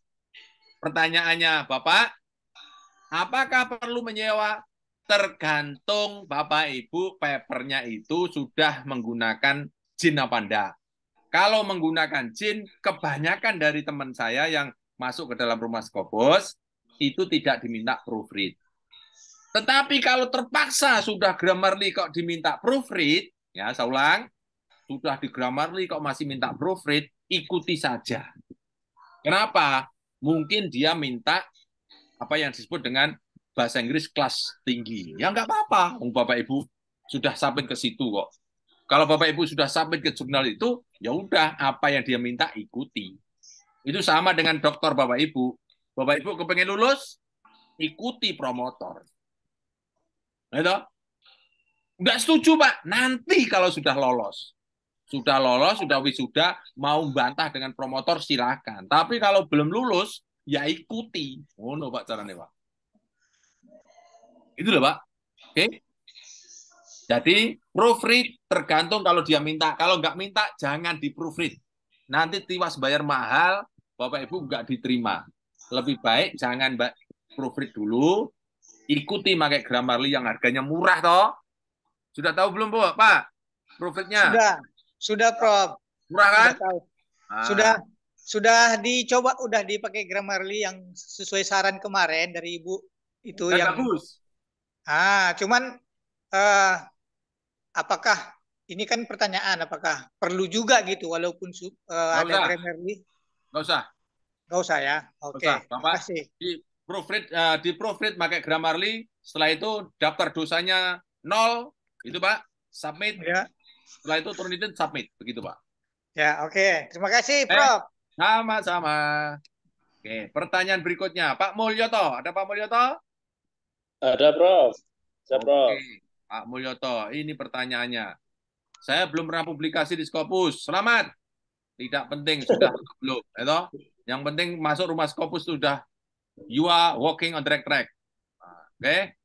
pertanyaannya, Bapak, apakah perlu menyewa? Tergantung Bapak Ibu papernya itu sudah menggunakan jin apa enggak. Kalau menggunakan jin, kebanyakan dari teman saya yang masuk ke dalam rumah Scopus itu tidak diminta proofread. Tetapi kalau terpaksa sudah Grammarly kok diminta proofread, ya saya ulang, sudah di Grammarly kok masih minta proofread, ikuti saja. Kenapa? Mungkin dia minta apa yang disebut dengan bahasa Inggris kelas tinggi. Ya nggak apa-apa, Bapak Ibu sudah submit ke situ kok. Kalau Bapak Ibu sudah submit ke jurnal itu, ya udah apa yang dia minta ikuti. Itu sama dengan dokter Bapak Ibu. Bapak Ibu kepengen lulus, ikuti promotor. Gitu? Nggak setuju, Pak. Nanti kalau sudah lolos, sudah wisuda, mau bantah dengan promotor silakan. Tapi kalau belum lulus, ya ikuti. Oh no, Pak, caranya, Pak. Itu loh, Pak. Oke. Jadi proofread tergantung kalau dia minta. Kalau nggak minta, jangan di proofread. Nanti tiwas bayar mahal, Bapak Ibu nggak diterima. Lebih baik jangan proofread dulu. Ikuti pakai Grammarly yang harganya murah toh. Sudah tahu belum, Bu, Pak? Proofreadnya? Sudah, Prof. Murah kan? Sudah dicoba, udah dipakai Grammarly yang sesuai saran kemarin dari Ibu itu. Dan yang bagus. Cuman apakah ini kan pertanyaan, apakah perlu juga gitu walaupun ada Grammarly? Nggak usah. Nggak usah ya. Oke. Bapak, di proofread pakai Grammarly, setelah itu daftar dosanya 0, itu Pak, submit. Ya. Setelah itu turunin submit, begitu Pak. Ya, oke. Terima kasih, Prof. Sama-sama. Oke, pertanyaan berikutnya, Pak Mulyoto. Ada Pak Mulyoto? Ada, Prof. Ada, Prof. Oke, Pak Mulyoto, ini pertanyaannya. Saya belum pernah publikasi di Scopus. Selamat. Tidak penting sudah atau belum, itu. Yang penting masuk rumah Scopus sudah you are walking on the right track. Oke.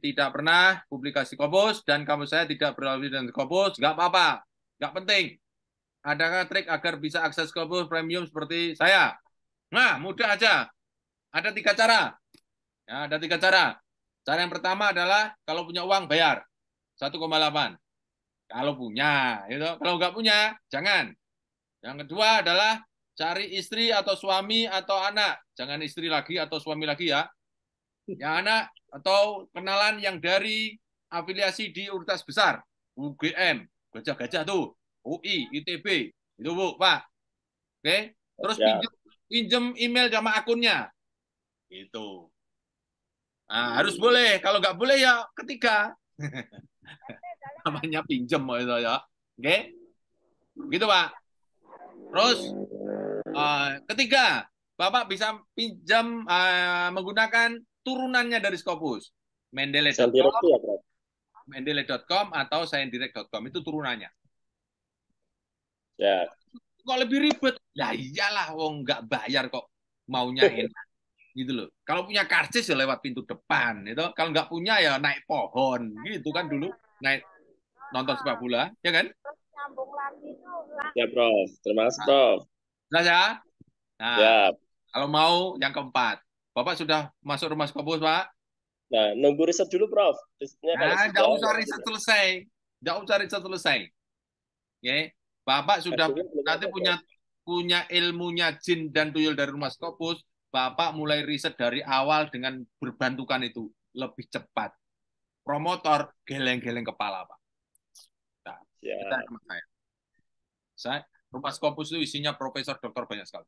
Tidak pernah publikasi Scopus dan kamu saya tidak berlalu dengan Scopus, nggak apa-apa, nggak penting. Adakah trik agar bisa akses Scopus premium seperti saya? Nah, mudah aja. Ada 3 cara. Ya, ada 3 cara. Cara yang pertama adalah kalau punya uang bayar 1,8. Kalau punya, gitu. Kalau nggak punya, jangan. Yang kedua adalah cari istri atau suami atau anak. Jangan istri lagi atau suami lagi ya. Yang anak atau kenalan yang dari afiliasi di universitas besar, UGM, Gajah-Gajah tuh, UI, ITB, itu Bu, Pak. Oke, terus Ya. pinjem email sama akunnya, gitu. Nah, harus boleh, kalau nggak boleh ya ketiga, namanya pinjem itu ya, oke, gitu Pak. Terus ketiga, Bapak bisa pinjam menggunakan turunannya dari Scopus, Sel Mendeley.com, direct ya, Prof. Mendeley.com atau Sciendirect.com itu turunannya. Ya. Kok lebih ribet? Ya iyalah, wong nggak bayar kok maunya enak, gitu loh. Kalau punya karcis ya lewat pintu depan, itu. Kalau nggak punya ya naik pohon, gitu kan dulu naik nonton sepak bola, ya kan? Ya, Prof. Terima kasih, Prof. Nah, ya. Nah, Ya. kalau mau yang keempat, Bapak sudah masuk rumah Scopus, Pak? Nah, nunggu riset dulu, Prof. Risetnya kalau Nah, sudah, nggak usah ya riset sudah. selesai. Nggak usah riset selesai. Oke. Bapak sudah Hasilnya belum nanti ada, Prof. punya ilmunya jin dan tuyul dari rumah Scopus, Bapak mulai riset dari awal dengan berbantukan itu lebih cepat. Promotor geleng-geleng kepala, Pak. Nah, Ya. kita sama saya. Rumah Scopus itu isinya profesor, doktor banyak sekali.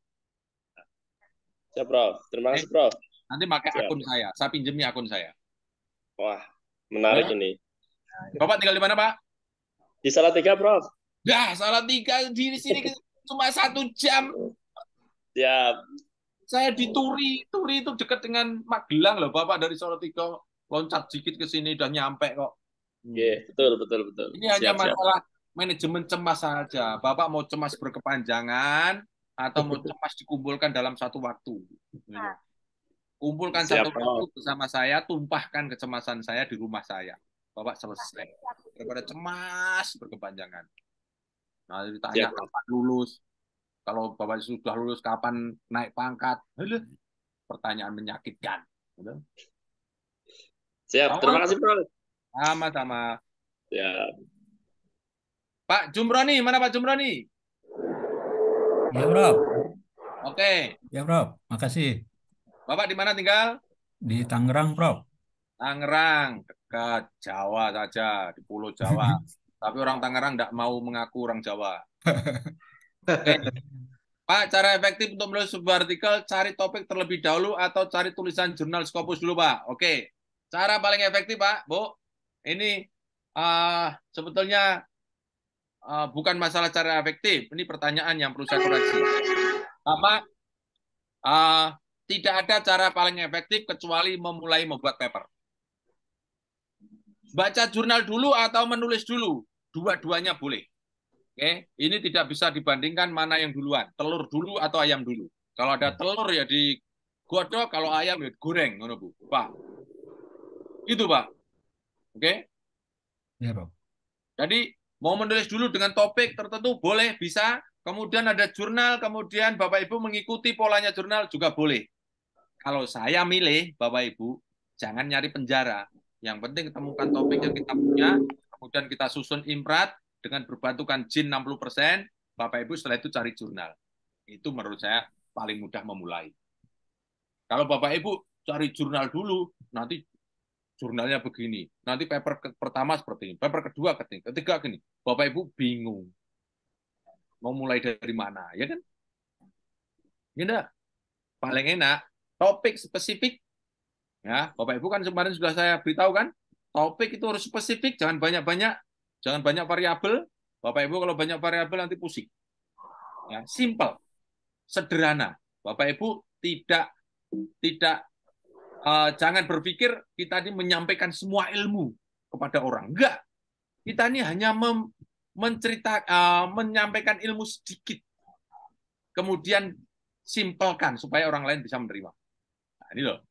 Ya, Prof. Terima kasih, Prof. Nanti pakai Siap. akun saya pinjemnya akun saya. Wah, menarik Ya. ini. Bapak tinggal di mana, Pak? Di Salatiga, Prof. Ya, Salatiga di sini cuma 1 jam. Siap. Saya di Turi itu dekat dengan Magelang loh, Bapak dari Salatiga loncat dikit ke sini udah nyampe kok. Oke, betul. Ini hanya Siap. masalah manajemen cemas saja. Bapak mau cemas berkepanjangan atau mau cemas dikumpulkan dalam satu waktu. Kumpulkan Siap, satu waktu bersama saya, tumpahkan kecemasan saya di rumah saya. Bapak selesai. Daripada cemas berkepanjangan. Nah, ditanya Siap. kapan lulus. Kalau Bapak sudah lulus, kapan naik pangkat? Pertanyaan menyakitkan. Siap. Terima kasih, Prof. Sama-sama. Ya. Pak Jumroni, mana Pak Jumroni? Ya, Prof. Oke. Ya, Prof. Makasih. Bapak di mana tinggal? Di Tangerang, Prof. Tangerang, dekat Jawa saja, di Pulau Jawa. Tapi orang Tangerang tidak mau mengaku orang Jawa. Oke. Pak, cara efektif untuk menulis sebuah artikel, cari topik terlebih dahulu atau cari tulisan jurnal Scopus dulu, Pak. Oke. Cara paling efektif, Pak, Bu, ini sebetulnya bukan masalah cara efektif. Ini pertanyaan yang perlu saya koreksi. Bapak, tidak ada cara paling efektif kecuali memulai membuat paper. Baca jurnal dulu atau menulis dulu, dua-duanya boleh. Oke, ini tidak bisa dibandingkan mana yang duluan, telur dulu atau ayam dulu. Kalau ada telur ya digodok, kalau ayam ya goreng, ngono Bu. Pak. Itu, Pak. Oke? Ya, Prof. Jadi mau menulis dulu dengan topik tertentu boleh, bisa. Kemudian ada jurnal, kemudian Bapak Ibu mengikuti polanya jurnal juga boleh. Kalau saya milih, Bapak Ibu, jangan nyari penjara. Yang penting temukan topik yang kita punya, kemudian kita susun imprat dengan berbantukan jin 60%, Bapak Ibu setelah itu cari jurnal. Itu menurut saya paling mudah memulai. Kalau Bapak Ibu cari jurnal dulu, nanti jurnalnya begini. Nanti paper pertama seperti ini, paper kedua ketiga gini. Bapak Ibu bingung. Mau mulai dari mana, ya kan? Ya enggak? Paling enak topik spesifik. Ya, Bapak Ibu kan kemarin sudah saya beritahu kan, topik itu harus spesifik, jangan banyak-banyak, jangan banyak variabel. Bapak Ibu kalau banyak variabel nanti pusing. Ya, simple, sederhana. Bapak Ibu tidak jangan berpikir kita ini menyampaikan semua ilmu kepada orang. Enggak. Kita ini hanya menyampaikan ilmu sedikit. Kemudian simpelkan supaya orang lain bisa menerima. Nah, ini loh.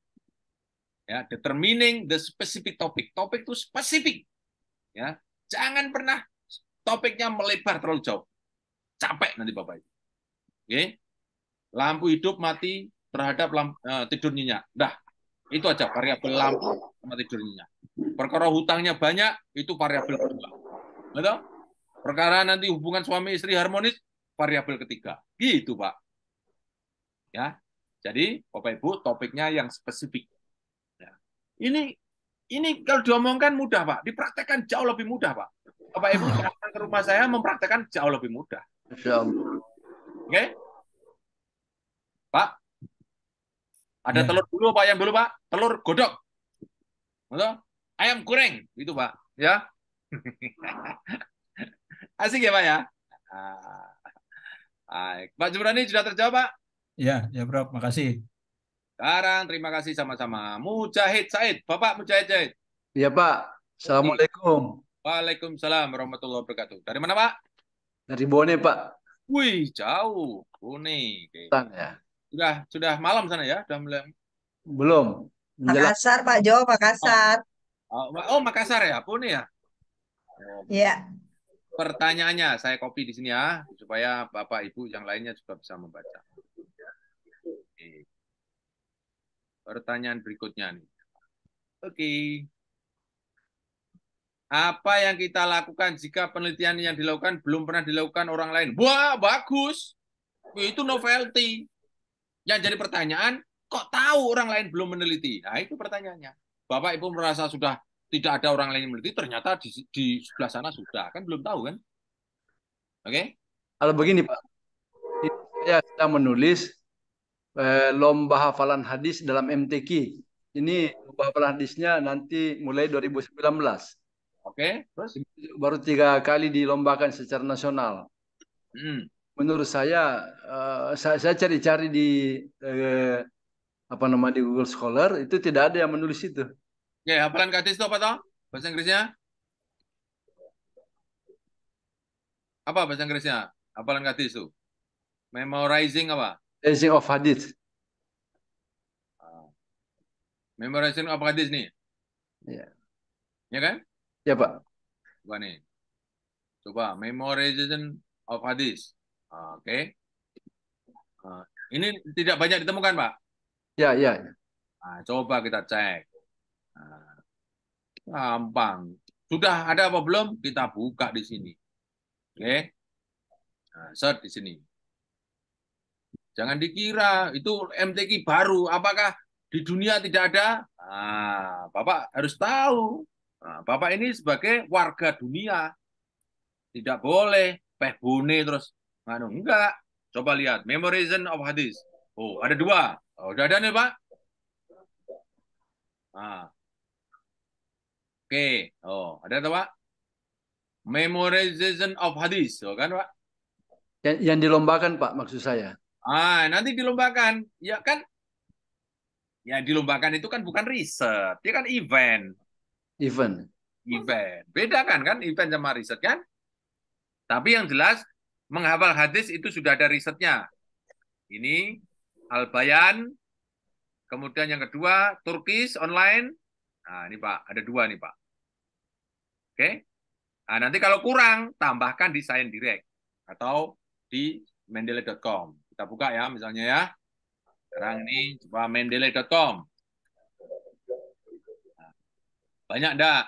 Ya, determining the specific topic. Topik itu spesifik. Ya, jangan pernah topiknya melebar terlalu jauh. Capek nanti Bapak Ibu. Oke. Lampu hidup mati terhadap tidur nyenyak. Dah, itu aja variabel lampu sama tidur nyenyak. Perkara hutangnya banyak, itu variabel kedua. Betul? Perkara nanti hubungan suami istri harmonis, variabel ketiga. Gitu, Pak. Ya. Jadi, Bapak Ibu, topiknya yang spesifik. Ya. Ini Ini kalau diomongkan mudah, Pak. Dipraktekkan jauh lebih mudah, Pak. Bapak Ibu datang ke rumah saya mempraktekkan jauh lebih mudah. Masya Allah. Oke? Pak, ada Ya. telur dulu, Pak. Ayam dulu, Pak. Telur godok. Betul? Ayam goreng. Itu, Pak. Ya. Asik ya, Pak ya? Baik. Pak Jumrani sudah terjawab, Pak? Ya, ya Prof. Makasih. Sekarang terima kasih sama-sama. Mujahid Said. Bapak Mujahid Said. Iya Pak. Assalamualaikum. Waalaikumsalam warahmatullahi wabarakatuh. Dari mana, Pak? Dari Bone Pak. Wih, jauh. Bone. Oke. Ya. Sudah malam sana ya? Sudah mulai. Belum. Menjelang. Makassar, Pak Jo, Makassar. Oh, Makassar ya? Bone ya? Ya. Pertanyaannya saya copy di sini ya, supaya Bapak Ibu yang lainnya juga bisa membaca. Oke. Pertanyaan berikutnya nih. Oke. Apa yang kita lakukan jika penelitian yang dilakukan belum pernah dilakukan orang lain? Wah, bagus. Itu novelty. Yang jadi pertanyaan, kok tahu orang lain belum meneliti? Nah, itu pertanyaannya. Bapak Ibu merasa sudah tidak ada orang lain yang meneliti, ternyata di sebelah sana sudah. Kan belum tahu kan? Oke? Kalau begini Pak, saya sedang menulis lomba hafalan hadis dalam MTQ. Ini lomba hafalan hadisnya nanti mulai 2019. Oke, terus? Baru 3 kali dilombakan secara nasional. Menurut saya cari-cari di di Google Scholar, itu tidak ada yang menulis itu. Oke, hafalan hadis itu apa toh? Bahasa Inggrisnya? Apa bahasa Inggrisnya? Hafalan hadis itu? Memorizing apa? Memorizing of hadis. Memorizing of hadis nih? Ya. Ya kan? Ya Pak. Coba nih. Coba memorization of hadis. Oke. Ini tidak banyak ditemukan, Pak? Ya, ya. Nah, coba kita cek. Gampang. Sudah ada apa belum? Kita buka di sini. Oke. Nah, search di sini. Jangan dikira itu MTQ baru. Apakah di dunia tidak ada? Nah, Bapak harus tahu. Nah, Bapak ini sebagai warga dunia. Tidak boleh bone terus. Enggak. Coba lihat. Memorization of hadis. Oh, ada 2. Oh, udah ada nih, Pak? Nah. Oke. Oh, ada tuh, Pak? Memorization of hadis. Oh, kan, Pak? Yang dilombakan, Pak, maksud saya. Nanti dilombakan. Ya kan? Ya, dilombakan itu kan bukan riset. Dia kan event. Event. Beda kan event sama riset kan? Tapi yang jelas menghafal hadis itu sudah ada risetnya. Ini Al-Bayan, kemudian yang kedua Turkish online. Nah, ini Pak, ada 2 nih Pak. Oke. Nah, nanti kalau kurang tambahkan di Science Direct atau di mendeley.com. Kita buka ya misalnya ya. Sekarang ini coba mendeley.com. Banyak enggak?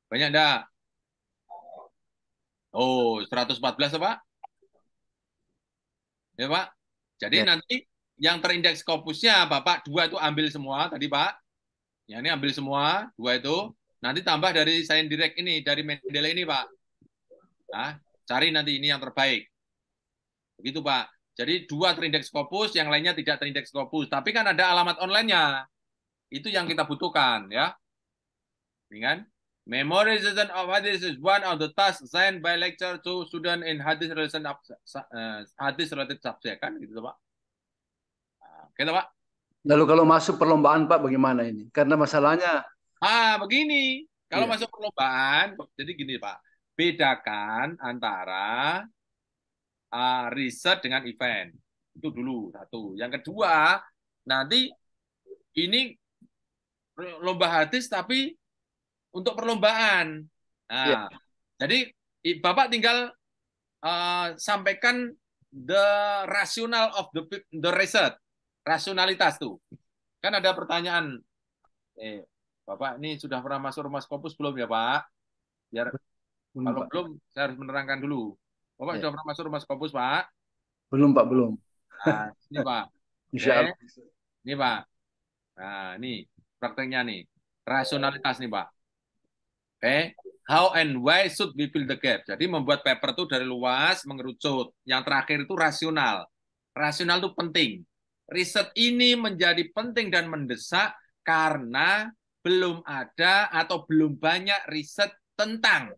Banyak enggak? Oh, 114 Pak? Ya Pak? Jadi nanti yang terindeks Scopusnya Bapak 2 itu ambil semua tadi Pak. Ya ini ambil semua 2 itu. Nanti tambah dari Science Direct ini, dari Mendeley ini Pak. Nah, cari nanti ini yang terbaik. Begitu Pak. Jadi 2 terindeks Scopus, yang lainnya tidak terindeks Scopus. Tapi kan ada alamat online-nya. Itu yang kita butuhkan ya. Ini kan? Memorization of hadith is one of the tasks assigned by lecturer to student in hadith related subject kan gitu Pak. Oke Pak. Lalu kalau masuk perlombaan Pak bagaimana ini? Karena masalahnya begini. Kalau masuk perlombaan jadi gini Pak. Bedakan antara riset dengan event. Itu dulu satu. Yang kedua, nanti ini lomba hadis tapi untuk perlombaan. Nah, jadi Bapak tinggal sampaikan the rational of the research. Rasionalitas tuh. Kan ada pertanyaan. Bapak ini sudah pernah masuk rumah Scopus belum ya, Pak? Biar kalau belum saya harus menerangkan dulu. Bapak sudah pernah masuk rumah Scopus, Pak? Belum, Pak, belum. Nah, ini Pak. Insya Allah. Ini Pak. Nah, ini prakteknya nih. Rasionalitas nih Pak. How and why should we fill the gap? Jadi membuat paper itu dari luas mengerucut. Yang terakhir itu rasional. Rasional itu penting. Riset ini menjadi penting dan mendesak karena belum ada atau belum banyak riset tentang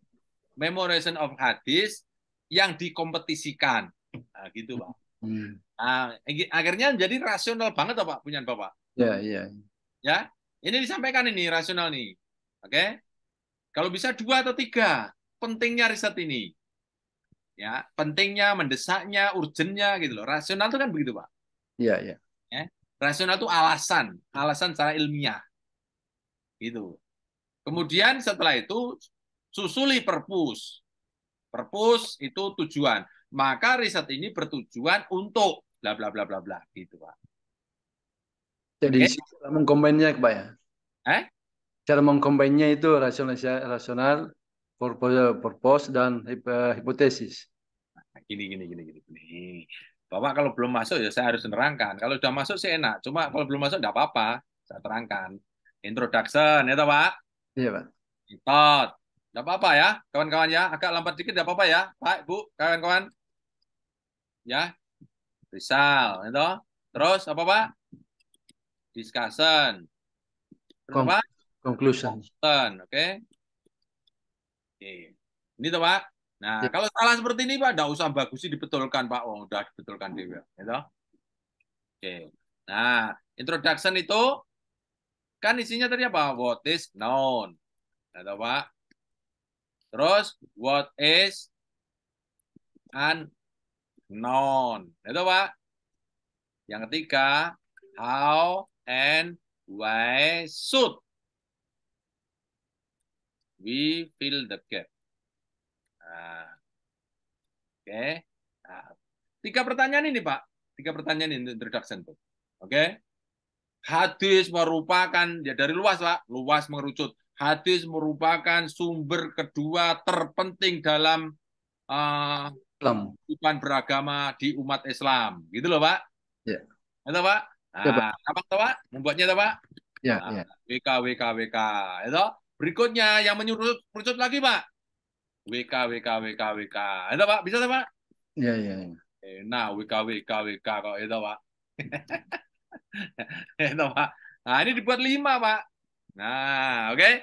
memorization of hadis yang dikompetisikan. Nah, gitu Pak. Nah, akhirnya menjadi rasional banget Pak punya Bapak. Ya. Ya, ini disampaikan ini rasional nih. Oke. Kalau bisa 2 atau 3, pentingnya riset ini. Ya, pentingnya, mendesaknya, urgennya gitu loh. Rasional itu kan begitu, Pak. Iya. Ya. Rasional itu alasan secara ilmiah. Gitu. Kemudian setelah itu susuli purpose. Purpose itu tujuan. Maka riset ini bertujuan untuk bla bla bla bla bla gitu, Pak. Jadi cara mengkombinnya Pak ya? Cara mengkombinnya itu rasional, purpose dan hipotesis. Gini. Bapak kalau belum masuk ya saya harus menerangkan. Kalau sudah masuk sih enak. Cuma kalau belum masuk tidak apa-apa. Saya terangkan. Introduction, ya Pak? Iya Pak. Method. Tidak apa-apa ya, kawan-kawan ya. Agak lambat dikit tidak apa-apa ya, Pak, Bu, kawan-kawan. Ya. Result, itu. Terus apa Pak? Discussion. Terus apa? Conclusion. Oke. Ini tuh Pak. Nah, kalau salah seperti ini Pak, tidak usah bagusi dibetulkan Pak. Oh, udah dibetulkan juga. Gitu. Oke. Nah, introduction itu kan isinya tadi apa? What is known. Nah, Pak. Terus, what is unknown. Itu Pak. Yang ketiga, how and why should we fill the gap. Nah, oke. Nah, 3 pertanyaan ini Pak. 3 pertanyaan ini introduction tuh. Oke. Hadis merupakan ya dari luas Pak, luas mengerucut. Hadis merupakan sumber kedua terpenting dalam kehidupan beragama di umat Islam. Gitu loh Pak. Ya. Itu Pak. Nah, apa tuh Pak? Membuatnya tuh Pak? Ya. WK. Itu. Berikutnya yang menyuruh lagi Pak. WK. Itu Pak, bisa tuh Pak? Iya. Nah, WK kok itu Pak. Itu Pak. Nah, ini dibuat 5 Pak. Nah, oke.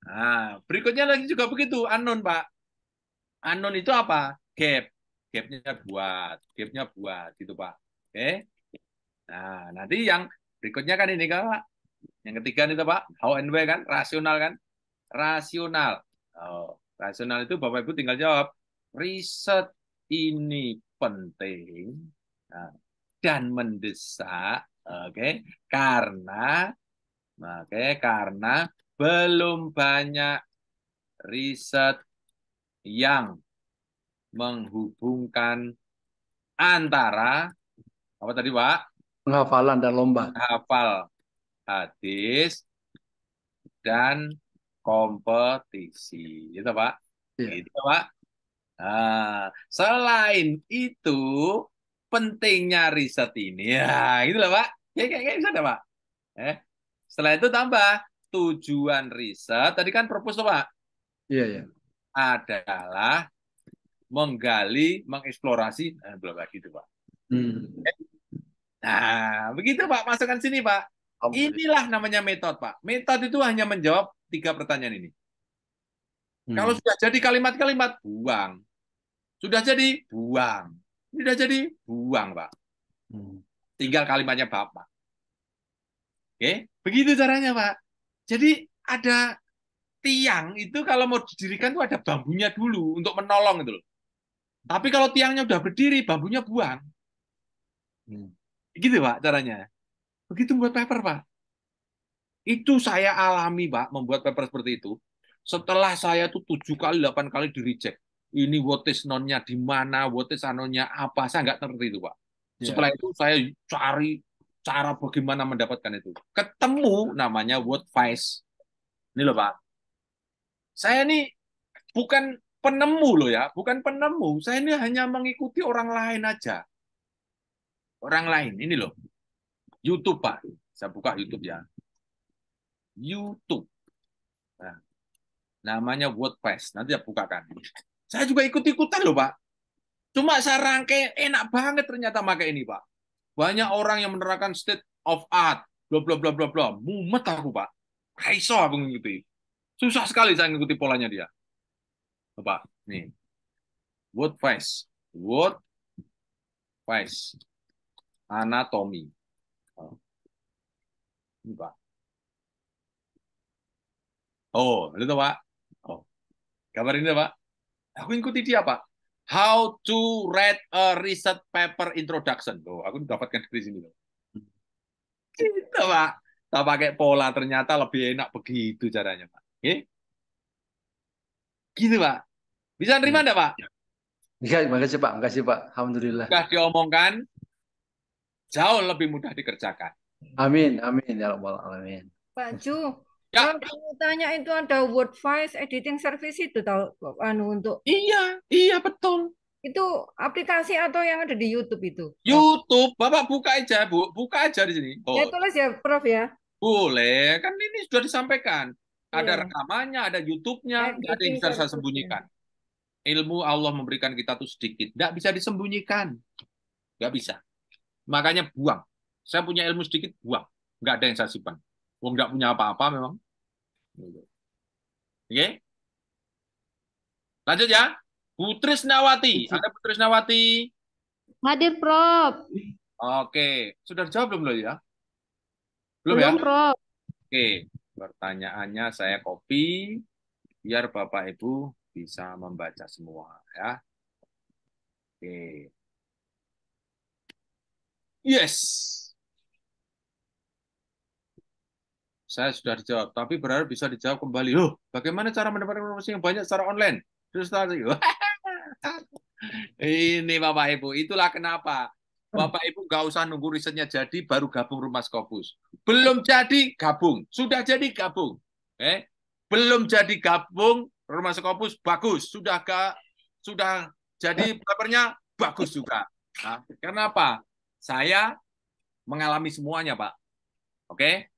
Nah, berikutnya lagi juga begitu, unknown Pak. Unknown itu apa? Gap. Gapnya buat gitu Pak. Oke. Nah, nanti yang berikutnya kan ini kan Pak. Yang ketiga nih Pak, how and why kan, rasional kan? Rasional. Oh, rasional itu Bapak Ibu tinggal jawab, riset ini penting dan mendesak, karena belum banyak riset yang menghubungkan antara apa tadi Pak? Penghafalan dan lomba. Hafal hadis dan kompetisi, gitu Pak. Ya. Gitu Pak. Nah, selain itu pentingnya riset ini, ya gitu loh Pak. Kayak bisa Pak. Setelah itu tambah tujuan riset. Tadi kan purpose Pak. Iya. Adalah menggali, mengeksplorasi, belum lagi itu Pak. Nah, begitu Pak. Masukkan sini Pak. Inilah namanya metode Pak. Metode itu hanya menjawab 3 pertanyaan ini. Kalau sudah jadi kalimat-kalimat, buang. Sudah jadi, buang. Sudah jadi, buang Pak. Tinggal kalimatnya Bapak. Oke, begitu caranya Pak. Jadi ada tiang itu kalau mau didirikan itu ada bambunya dulu untuk menolong itu loh. Tapi kalau tiangnya udah berdiri, bambunya buang. Gitu Pak caranya. Begitu buat paper Pak. Itu saya alami Pak, membuat paper seperti itu. Setelah saya tuh 7 kali, 8 kali di reject. Ini what is known-nya di mana, what is unknown-nya apa, saya nggak ngerti itu Pak. Setelah itu saya cari cara bagaimana mendapatkan itu. Ketemu namanya word vice. Ini loh Pak. Saya ini bukan penemu loh ya, bukan penemu. Saya ini hanya mengikuti orang lain aja. Orang lain, ini loh. YouTube, Pak. Saya buka YouTube ya. YouTube. Nah, namanya WordPress. Nanti saya bukakan. Saya juga ikut-ikutan loh, Pak. Cuma saya rangkai, enak banget ternyata pakai ini, Pak. Banyak orang yang menerapkan state of art, bla bla bla bla bla. Mumet aku, Pak. Kaiso aku ngikuti. Susah sekali saya ngikuti polanya dia. Pak, nih. WordPress. WordPress. Anatomi. Ini, Pak. Oh, itu Pak. Oh, kabar ini, Pak. Aku ikuti dia, Pak. How to write a research paper introduction. Oh, aku dapatkan di sini. Gitu, Pak. Tak pakai pola, ternyata lebih enak begitu caranya, Pak. Gitu, Pak. Bisa nerima enggak, Pak? Iya, makasih Pak. Makasih Pak. Alhamdulillah. Sudah diomongkan, jauh lebih mudah dikerjakan. Amin, amin ya Rabbal alamin. Pak Ju, Ya. kalau tanya itu ada WordPress editing service itu tahu untuk Iya betul. Itu aplikasi atau yang ada di YouTube itu? YouTube, Bapak buka aja, Bu. Buka aja di sini. Oh, Ya tulis ya, Prof ya. boleh. Kan ini sudah disampaikan. Ada Iya. rekamannya, ada YouTube-nya, nggak ada yang bisa saya sembunyikan. Ilmu Allah memberikan kita tuh sedikit, nggak bisa disembunyikan, nggak bisa. Makanya buang. Saya punya ilmu sedikit, buang. Nggak ada yang saya simpan. Wong nggak punya apa-apa memang. Oke? Lanjut ya. Bu Trisnawati. Ada Bu Trisnawati? Hadir, Prof. Oke. Sudah jawab belum ya? Belum Belum, ya? Prof. Oke. Pertanyaannya saya copy biar Bapak Ibu bisa membaca semua ya. Oke. Yes. Saya sudah dijawab, tapi berharap bisa dijawab kembali. Loh, bagaimana cara mendapatkan informasi yang banyak secara online? Terus tadi, ini Bapak Ibu, itulah kenapa Bapak Ibu nggak usah nunggu risetnya jadi baru gabung Rumah Scopus. Belum jadi gabung, sudah jadi gabung. Belum jadi gabung Rumah Scopus bagus, sudah jadi papernya bagus juga. Nah, kenapa? Saya mengalami semuanya, Pak. Oke?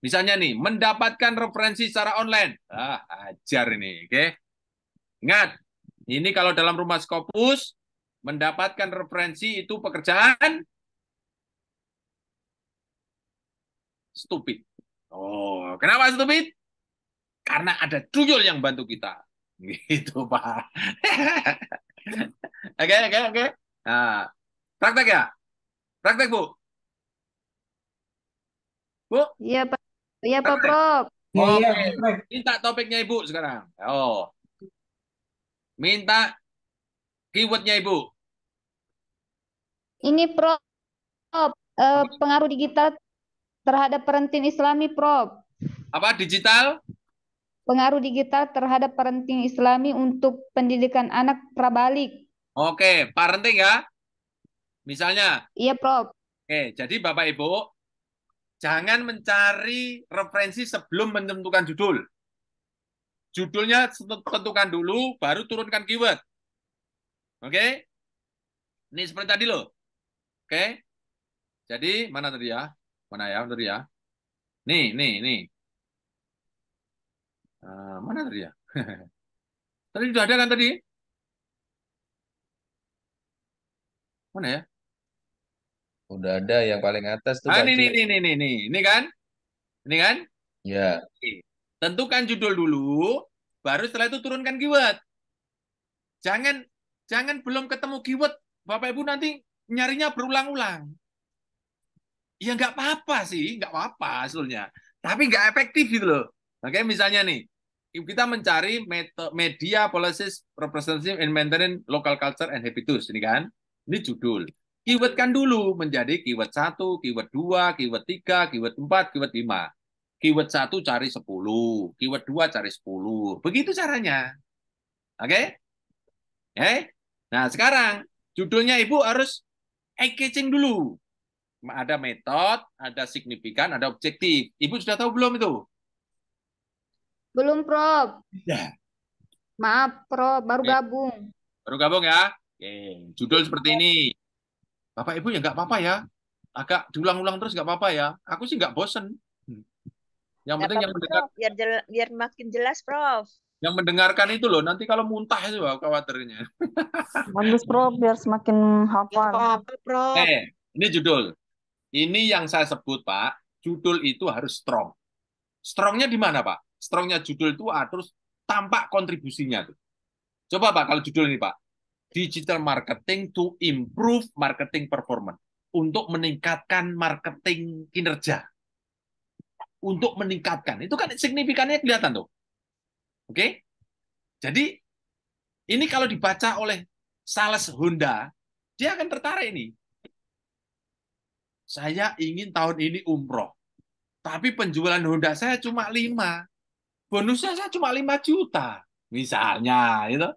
Misalnya nih, mendapatkan referensi secara online. Ajar ini, oke? Ingat, ini kalau dalam Rumah Scopus, mendapatkan referensi itu pekerjaan stupid. Oh, kenapa stupid? Karena ada tuyul yang bantu kita. Gitu, Pak. Oke. Nah, praktek ya? Praktek, Bu? Bu? Iya, Pak. Iya, Pak Prof. Oke, minta topiknya Ibu sekarang. Oh. Minta keywordnya Ibu. Ini Prof, pengaruh digital terhadap parenting Islami, Prof. Apa digital? Pengaruh digital terhadap parenting Islami untuk pendidikan anak prabalik. Oke, parenting ya. Misalnya. Iya, Prof. Oke, jadi Bapak Ibu jangan mencari referensi sebelum menentukan judul. Judulnya tentukan dulu, baru turunkan keyword. Oke? Ini seperti tadi loh. Oke? Jadi, mana tadi ya? Mana ya? Tadi ya? Nih. Mana tadi ya? Tadi sudah ada kan tadi? Mana ya? Udah ada yang paling atas tuh, Pak. Ini kan? Ini kan? Ya. Tentukan judul dulu, baru setelah itu turunkan keyword. Jangan belum ketemu keyword, Bapak Ibu nanti nyarinya berulang-ulang. Ya nggak apa-apa sih, nggak apa-apa hasilnya. Tapi nggak efektif gitu loh. Oke, misalnya nih, kita mencari media policies representative in maintaining local culture and habitus. Ini kan? Ini judul. Keywordkan dulu menjadi keyword 1, keyword 2, keyword 3, keyword 4, keyword 5. Keyword 1 cari 10, keyword 2 cari 10. Begitu caranya. Oke? Nah, sekarang judulnya Ibu harus eye-catching dulu. Ada metode, ada signifikan, ada objektif. Ibu sudah tahu belum itu? Belum, Prof. Ya. Maaf, Prof. Baru gabung. Baru gabung ya? Oke. Judul seperti ini. Bapak Ibu ya nggak apa-apa ya. agak diulang-ulang terus nggak apa-apa ya. Aku sih nggak bosen. Yang Nggak penting yang apa-apa, mendengar, Prof. Biar makin jelas, Prof. yang mendengarkan itu loh. Nanti kalau muntah itu khawatirnya. Bagus, Prof, biar semakin hafal. Apa, Prof? Ini judul. Ini yang saya sebut, Pak. Judul itu harus strong. Strongnya di mana, Pak? Strongnya judul itu harus tampak kontribusinya tuh. Coba Pak, kalau judul ini Pak, digital marketing to improve marketing performance, untuk meningkatkan marketing kinerja, untuk meningkatkan, itu kan signifikannya kelihatan tuh. Oke? Jadi ini kalau dibaca oleh sales Honda, dia akan tertarik ini. Saya ingin tahun ini umroh, tapi penjualan Honda saya cuma 5. Bonusnya saya cuma 5 juta. Misalnya, itu.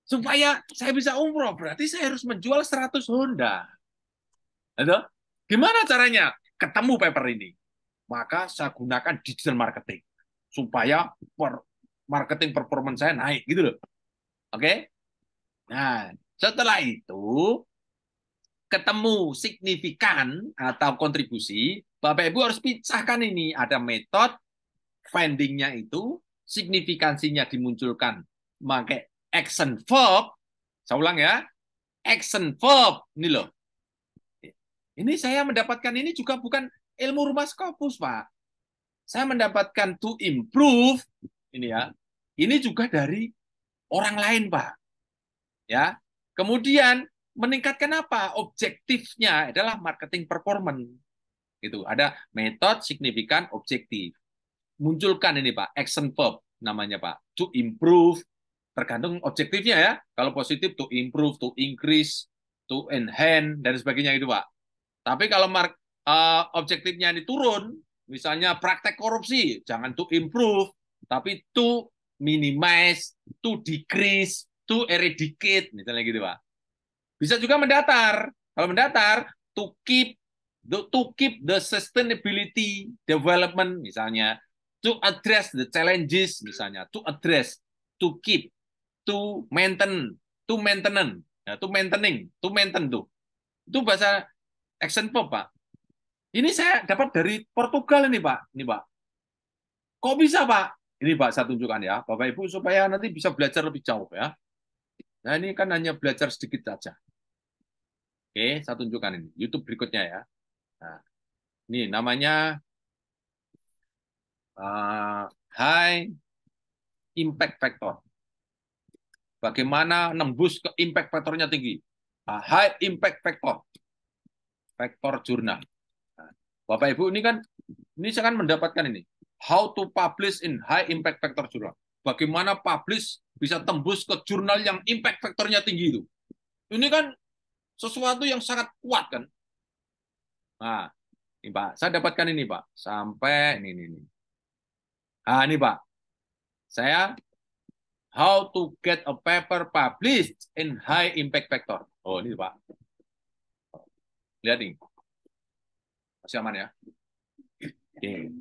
Supaya saya bisa umroh, berarti saya harus menjual 100 Honda. Itu. Gimana caranya? Ketemu paper ini. Maka saya gunakan digital marketing. Supaya marketing performance saya naik. Gitu loh. Oke? Nah, setelah itu, ketemu signifikan atau kontribusi, Bapak Ibu harus pisahkan ini. Ada metode, finding-nya itu, signifikansinya dimunculkan pakai action verb. Saya ulang ya. Action verb. Ini loh. Ini saya mendapatkan ini juga bukan ilmu rumah Scopus, Pak. Saya mendapatkan to improve. Ini ya. Ini juga dari orang lain, Pak. Ya. Kemudian meningkatkan apa? Objektifnya adalah marketing performance. Gitu. Ada metode, signifikan, objektif. Munculkan ini, Pak. Action verb namanya, Pak. To improve. Tergantung objektifnya ya. Kalau positif, to improve, to increase, to enhance, dan sebagainya itu, Pak. Tapi kalau objektifnya ini turun, misalnya praktek korupsi, jangan to improve, tapi to minimize, to decrease, to eradicate, misalnya gitu, Pak. Bisa juga mendatar. Kalau mendatar, to keep the sustainability development, misalnya, to address the challenges, misalnya, to address, to keep, to maintain, to maintenance, ya, to maintaining, to maintain tuh. Itu bahasa action verb, Pak. Ini saya dapat dari Portugal ini, Pak. Ini, Pak. Kok bisa, Pak? Ini, Pak, saya tunjukkan ya, Bapak Ibu, supaya nanti bisa belajar lebih jauh ya. Nah, ini kan hanya belajar sedikit saja. Oke, saya tunjukkan ini. YouTube berikutnya ya. Nah, ini namanya high impact factor. Bagaimana nembus ke impact factornya tinggi? High impact factor. Factor jurnal. Nah, Bapak Ibu ini kan, ini saya kan mendapatkan ini. How to publish in high impact factor jurnal. Bagaimana publish bisa tembus ke jurnal yang impact factornya tinggi itu. Ini kan sesuatu yang sangat kuat kan. Nah, ini Pak, saya dapatkan ini Pak. Sampai ini. Nah, ini Pak. Saya how to get a paper published in high impact factor. Oh, ini Pak. Lihat nih. Masih aman ya? Oke.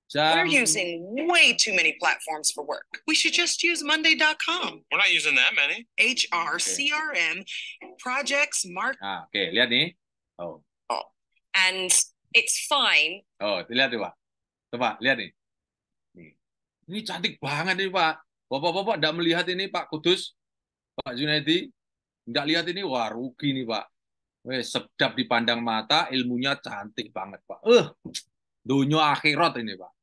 We're using way too many platforms for work. We should just use Monday.com. We're not using that many. HR, CRM, projects, Oke, lihat nih. Oh. And it's fine. Oh, lihat nih, Pak. Coba, lihat nih. Ini cantik banget nih, Pak. Bapak-bapak enggak melihat ini, Pak Kudus, Pak Junaidi. Enggak lihat ini, wah rugi nih, Pak. Sedap dipandang mata, ilmunya cantik banget, Pak. Dunia akhirat ini, Pak.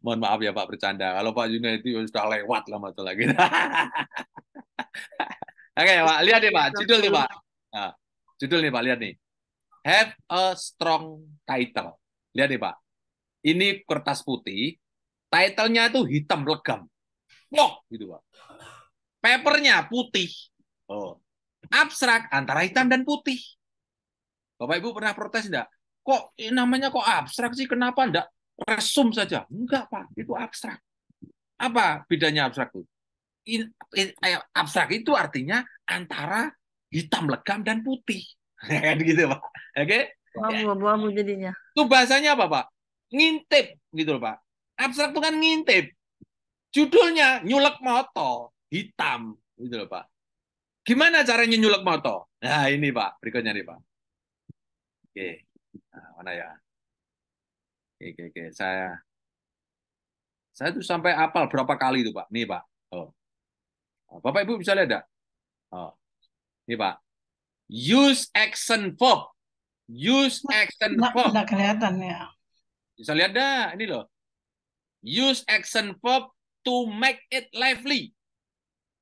Mohon maaf ya Pak bercanda. Kalau Pak Junaidi sudah lewat lah masalah gitu. Oke Pak, lihat nih Pak, judul nih Pak. Nah, judul nih Pak, lihat nih. Have a strong title. Lihat nih Pak. Ini kertas putih, title-nya itu hitam legam. Loh, gitu Pak. Papernya putih. Oh. Abstrak antara hitam dan putih. Bapak Ibu pernah protes enggak? Kok namanya kok abstrak sih? Kenapa enggak resum saja? Enggak, Pak. Itu abstrak. Apa bedanya abstrak itu? Abstrak itu artinya antara hitam legam dan putih. Gitu, Pak. Oke? Abu-abu jadinya. Itu bahasanya apa, Pak? Ngintip gitu loh, Pak. Abstrak itu kan ngintip. Judulnya nyulek moto, hitam gitu loh, Pak. Gimana caranya nyulek moto? Nah, ini Pak, berikutnya nih Pak. Oke. Nah, mana ya? Oke. Saya tuh sampai hafal berapa kali itu Pak. Nih Pak. Oh. Bapak Ibu bisa lihat enggak? Oh. Ini Pak. Use action verb. Use action verb. Nggak kelihatan ya. Bisa lihat dah, ini loh. Use action verb to make it lively.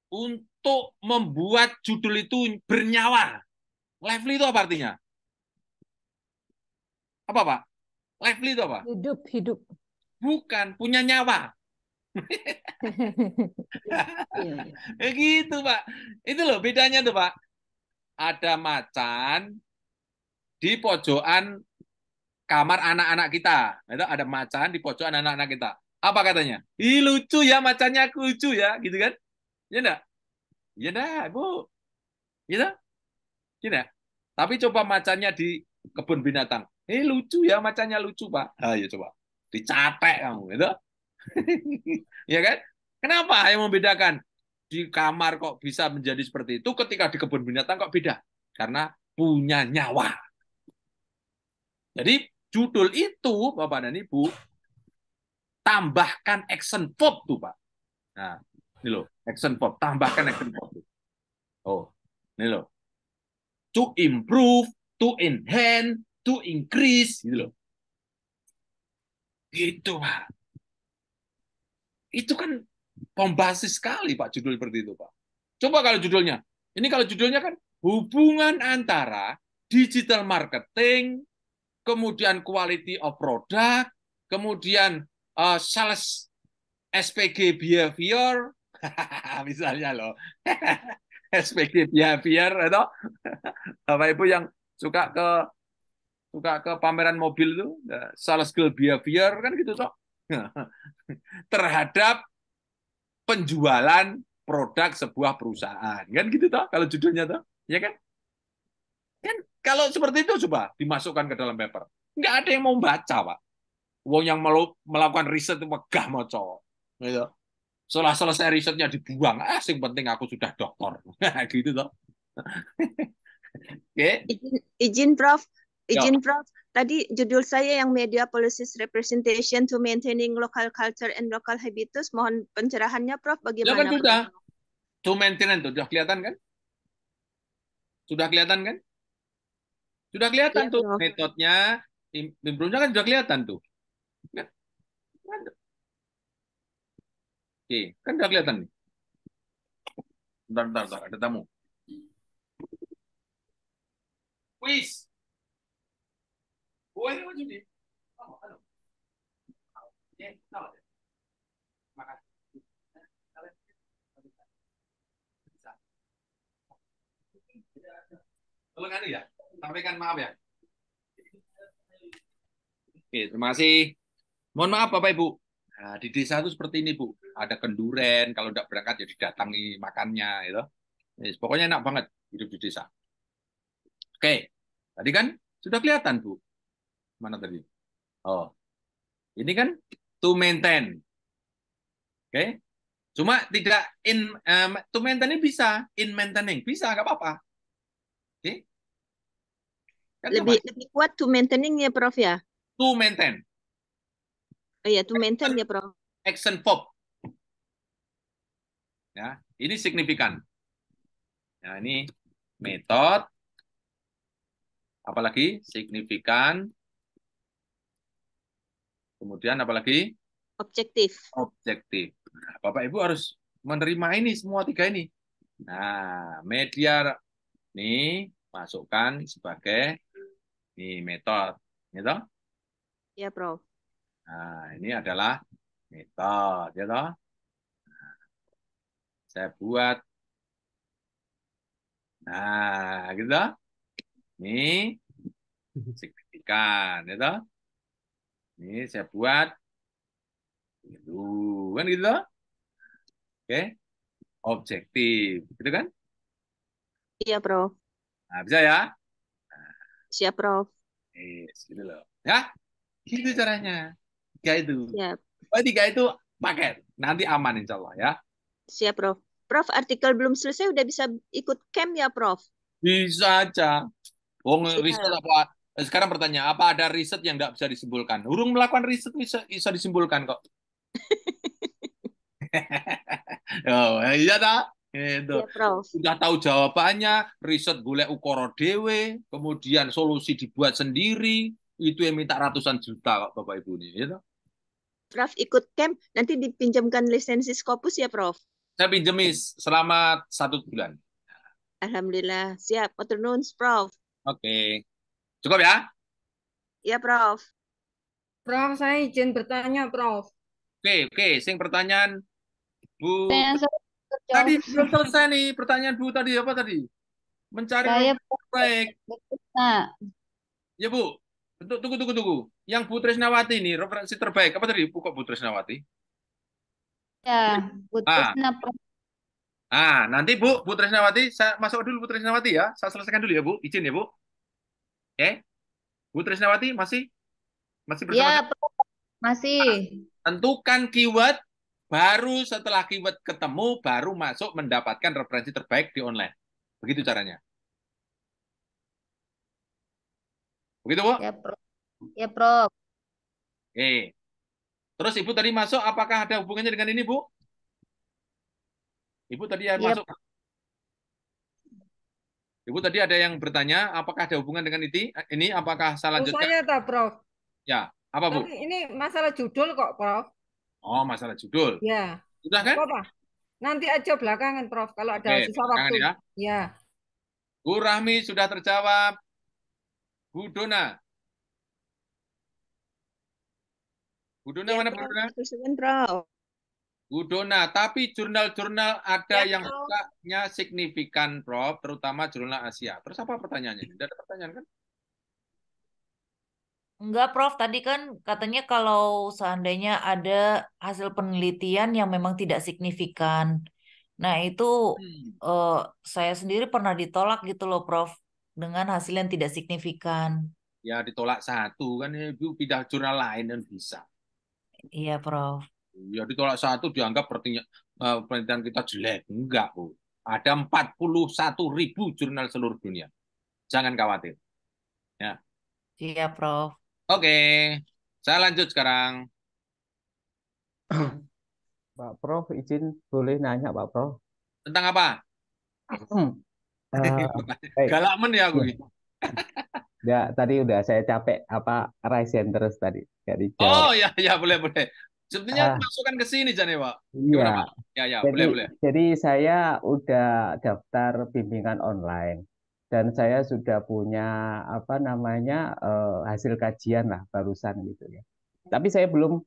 Untuk membuat judul itu bernyawa. Lively itu apa artinya? Apa Pak? Lively itu apa? Hidup. Bukan, punya nyawa. Gitu Pak. Itu loh bedanya tuh Pak. Ada macan di pojokan kamar anak-anak kita. Itu ada macan di pojokan anak-anak kita. Apa katanya? Ih lucu ya macannya, lucu ya, gitu kan? Ya enggak? Ya enggak, Bu. Gitu? Gitu. Tapi coba macannya di kebun binatang. Lucu ya macannya, lucu Pak. Ayo coba. Dicatek kamu, gitu. Ya kan? Kenapa yang membedakan? Di kamar kok bisa menjadi seperti itu, ketika di kebun binatang kok beda? Karena punya nyawa. Jadi judul itu, Bapak dan Ibu, tambahkan action verb tuh, Pak. Nah, ini loh, action verb, tambahkan action verb. Oh, ini loh. To improve, to enhance, to increase, gitu loh. Gitu, Pak. Itu kan bombastis sekali, Pak, judul seperti itu, Pak. Coba kalau judulnya. Ini kalau judulnya kan hubungan antara digital marketing, kemudian quality of product, kemudian sales SPG behavior, misalnya loh. SPG behavior atau Bapak Ibu yang suka ke pameran mobil itu, sales skill behavior kan gitu toh. Terhadap penjualan produk sebuah perusahaan. Kan gitu toh kalau judulnya toh, ya kan? Kan kalau seperti itu coba dimasukkan ke dalam paper. Nggak ada yang mau baca, Pak. Wong yang melakukan riset itu megah mau cowok. Gitu. Setelah selesai risetnya dibuang, yang penting aku sudah doktor. Gitu toh. Oke. Izin Prof. Tadi judul saya yang Media Policies Representation to Maintaining Local Culture and Local Habitus. Mohon pencerahannya Prof. Bagaimana? Kan sudah. To maintain itu sudah kelihatan kan? Sudah kelihatan kan? Sudah kelihatan ya, tuh Prof. Metodenya, improve-nya kan sudah kelihatan tuh. Kan? Oke, kan sudah kelihatan nih. Bentar, ada tamu. Quiz. Boleh maju deh. Halo. Ya, tahu. Makasih. Tolong anu ya, sampaikan maaf ya. Oke, terima kasih. Mohon maaf Bapak Ibu. Nah, di desa itu seperti ini Bu. Ada kenduren, kalau tidak berangkat ya didatangi makannya, gitu. Pokoknya enak banget hidup di desa. Oke, tadi kan sudah kelihatan Bu. Mana tadi? Oh, ini kan to maintain. Oke, cuma tidak to maintain ini bisa, in maintaining bisa, nggak apa-apa. Oke. Kan lebih kuat to maintaining ya Prof ya? To maintain. Oh iya, to maintain ya Prof. Action verb. Ya, ini signifikan. Nah, ini metode. Apalagi signifikan. Kemudian apalagi? Objektif. Objektif. Nah, Bapak Ibu harus menerima ini semua tiga ini. Nah, media ini masukkan sebagai ini metode, gitu? Ya, Prof. Nah, ini adalah metode, gitu. Nah, saya buat. Nah, gitu. Ini signifikan, gitu. Ini saya buat. Gitu, kan gitu. Oke. Objektif, gitu kan? Iya, Prof. Nah, bisa ya? Siap, Prof. Gitu loh. Ya, gitu caranya. Tiga itu. Siap. Oh, tiga itu paket. Nanti aman insya Allah ya. Siap, Prof. Prof, artikel belum selesai udah bisa ikut camp ya, Prof? Bisa aja. Siap. Riset apa? Sekarang pertanyaan, apa ada riset yang nggak bisa disimpulkan? Urung melakukan riset bisa disimpulkan kok. Oh, iya dah. Itu. Ya, Prof. Sudah tahu jawabannya, riset golek ukara dhewe, kemudian solusi dibuat sendiri, itu yang minta ratusan juta kok Bapak Ibu ini, gitu. Prof ikut camp, nanti dipinjamkan lisensi Scopus ya, Prof? Saya pinjemi selama 1 bulan. Alhamdulillah, siap. Matur nuwun, Prof. Oke. Cukup ya? Ya, Prof. Prof, saya izin bertanya, Prof. Oke. Sing pertanyaan Bu. Saya Tadi belum selesai nih pertanyaan Bu tadi apa tadi? Mencari Saya baik. Nah, Ya Bu. Tunggu. Yang Bu Trisnawati nih referensi terbaik apa tadi? Kok Bu Trisnawati? ya, Trisna Nanti Bu Trisnawati, saya masuk dulu Bu Trisnawati ya. Saya selesaikan dulu ya Bu. Izin ya Bu. Oke. Bu Trisnawati masih bersama ya, saya? masih. Tentukan keyword, baru setelah keyword ketemu, baru masuk mendapatkan referensi terbaik di online. Begitu caranya. Begitu, Bu? Ya, Prof. Ya, Prof. Oke. Terus Ibu tadi masuk, apakah ada hubungannya dengan ini, Bu? Ibu tadi yang masuk. Ibu tadi ada yang bertanya, apakah ada hubungan dengan ini? Apakah saya lanjutkan? Saya tahu, Prof. Ya, apa Bu? Tapi ini masalah judul kok, Prof. Oh, masalah judul. Ya. Sudah kan? Apa? Nanti aja belakangan, Prof. Kalau ada sisa waktu. Ya. Ya. Bu Rahmi sudah terjawab. Bu Dona. Bu Dona mana Bu Dona? Prof. Bu Dona, tapi jurnal-jurnal ada yang bukanya signifikan, Prof, terutama jurnal Asia. Terus apa pertanyaannya? Tidak ada pertanyaan kan? Enggak, Prof. Tadi kan katanya kalau seandainya ada hasil penelitian yang memang tidak signifikan. Nah, itu saya sendiri pernah ditolak gitu loh, Prof. Dengan hasil yang tidak signifikan. Ya, ditolak satu. Kan Ibu pindah jurnal lain dan bisa. Iya, Prof. Ya, ditolak satu dianggap penelitian kita jelek. Enggak, Bu. Ada 41.000 jurnal seluruh dunia. Jangan khawatir. Ya. Iya, Prof. Oke. Saya lanjut sekarang. Pak Prof, izin boleh nanya Pak Prof? Tentang apa? Baik. Galakmen ya aku. Ya, tadi udah saya capek raise hand terus tadi. Oh ya boleh. Sebenarnya masukkan ke sini Jane, Pak. Iya. Ya, jadi, boleh. Jadi saya udah daftar bimbingan online dan saya sudah punya hasil kajian lah barusan gitu ya. Tapi saya belum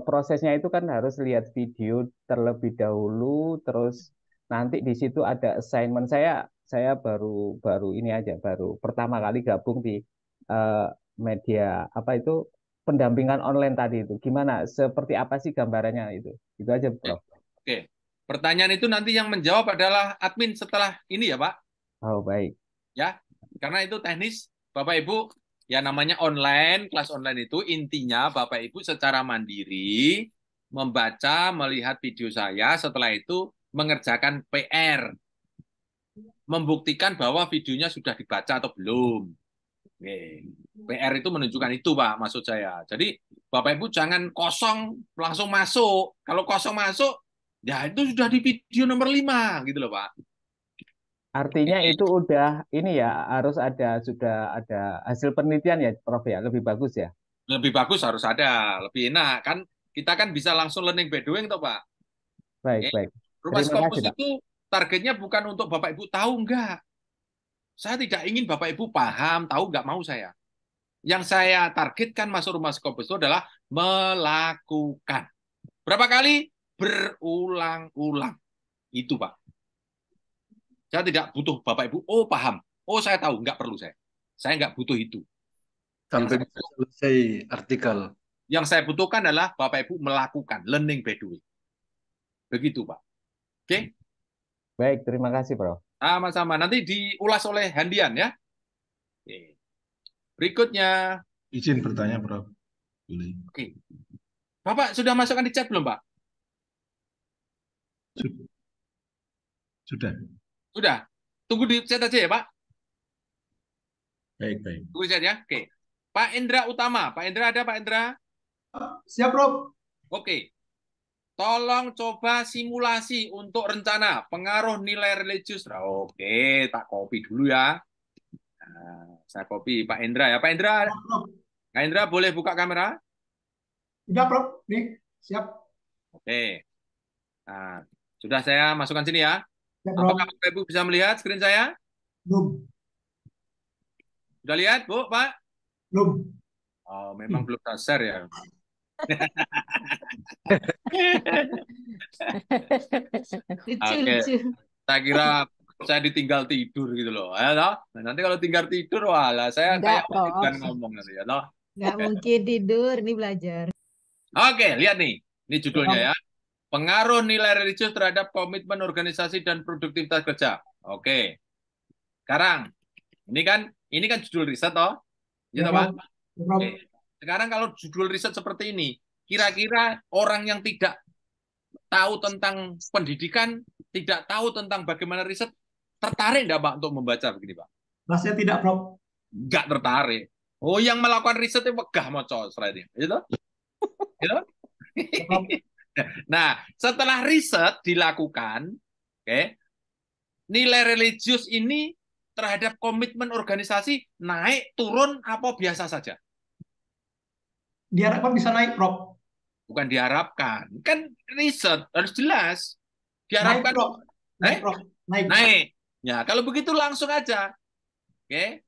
prosesnya itu kan harus lihat video terlebih dahulu, terus nanti di situ ada assignment. Saya baru pertama kali gabung di media pendampingan online tadi itu. Gimana? Seperti apa sih gambarannya itu? Itu aja, Prof. Oke. Pertanyaan itu nanti yang menjawab adalah admin setelah ini ya, Pak. Oh, baik. Ya, karena itu teknis. Bapak Ibu, ya namanya online, kelas online itu intinya Bapak Ibu secara mandiri membaca, melihat video saya, setelah itu mengerjakan PR. Membuktikan bahwa videonya sudah dibaca atau belum. Oke. PR itu menunjukkan itu, Pak, maksud saya. Jadi, Bapak Ibu jangan kosong langsung masuk. Kalau kosong masuk, ya itu sudah di video nomor 5, gitu loh, Pak. Artinya itu udah sudah ada hasil penelitian ya, Prof ya, lebih bagus ya? Lebih bagus harus ada, lebih enak. Kan kita kan bisa langsung learning by doing, toh, Pak. Baik. Rumah Scopus itu targetnya bukan untuk Bapak Ibu tahu, enggak. Saya tidak ingin Bapak Ibu paham, tahu nggak mau saya. Yang saya targetkan masuk Rumah Scopus itu adalah melakukan. Berapa kali? Berulang-ulang. Itu, Pak. Saya tidak butuh Bapak Ibu, oh paham, oh saya tahu, nggak perlu saya. Saya nggak butuh itu. Sampai selesai artikel. Yang saya butuhkan adalah Bapak Ibu melakukan, learning by doing. Begitu, Pak. Oke? Baik, terima kasih, Prof. Sama-sama. Nanti diulas oleh Handian ya. Oke. Berikutnya. Izin bertanya, Prof. Oke. Bapak sudah masukkan di chat belum, Pak? Sudah. Sudah. Tunggu di chat aja ya, Pak. Baik, baik. Tunggu di chat ya. Oke. Pak Indra Utama. Pak Indra ada, Pak Indra? Siap, Prof. Oke. Tolong coba simulasi untuk rencana pengaruh nilai religius. Oke, tak copy dulu ya. Nah, saya copy Pak Indra ya. Pak Indra, Pak Indra boleh buka kamera? Sudah, Prof. Nih, siap. Oke. Nah, sudah saya masukkan sini ya. Ya, Prof. Apakah Bapak Ibu bisa melihat screen saya? Belum. Sudah lihat, Bu, Pak? Belum. Oh, memang belum share ya. Oke. Saya kira saya ditinggal tidur gitu loh. Ya, toh? Nah, nanti kalau tinggal tidur, walah, saya Enggak, kayak Prof. kan ngomong nanti ya, toh? Nggak Oke. mungkin tidur, ini belajar. Oke, lihat nih. Ini judulnya ya. Pengaruh nilai religius terhadap komitmen organisasi dan produktivitas kerja. Oke. Sekarang, ini kan judul riset toh? Ya, toh, Pak? Oke. Sekarang kalau judul riset seperti ini, kira-kira orang yang tidak tahu tentang pendidikan, tidak tahu tentang bagaimana riset, tertarik enggak, Pak, untuk membaca begini, Pak? Rasanya tidak, Prof. Enggak tertarik. Oh, yang melakukan riset itu wegah maca slide-nya. Gitu? Gitu? Nah, setelah riset dilakukan, oke, nilai religius ini terhadap komitmen organisasi naik, turun, apa biasa saja? Diharapkan bisa naik, Prof. Bukan diharapkan. Kan riset harus jelas. Diharapkan Naik, Prof. Naik, Prof. Naik. Ya, kalau begitu langsung aja. Oke.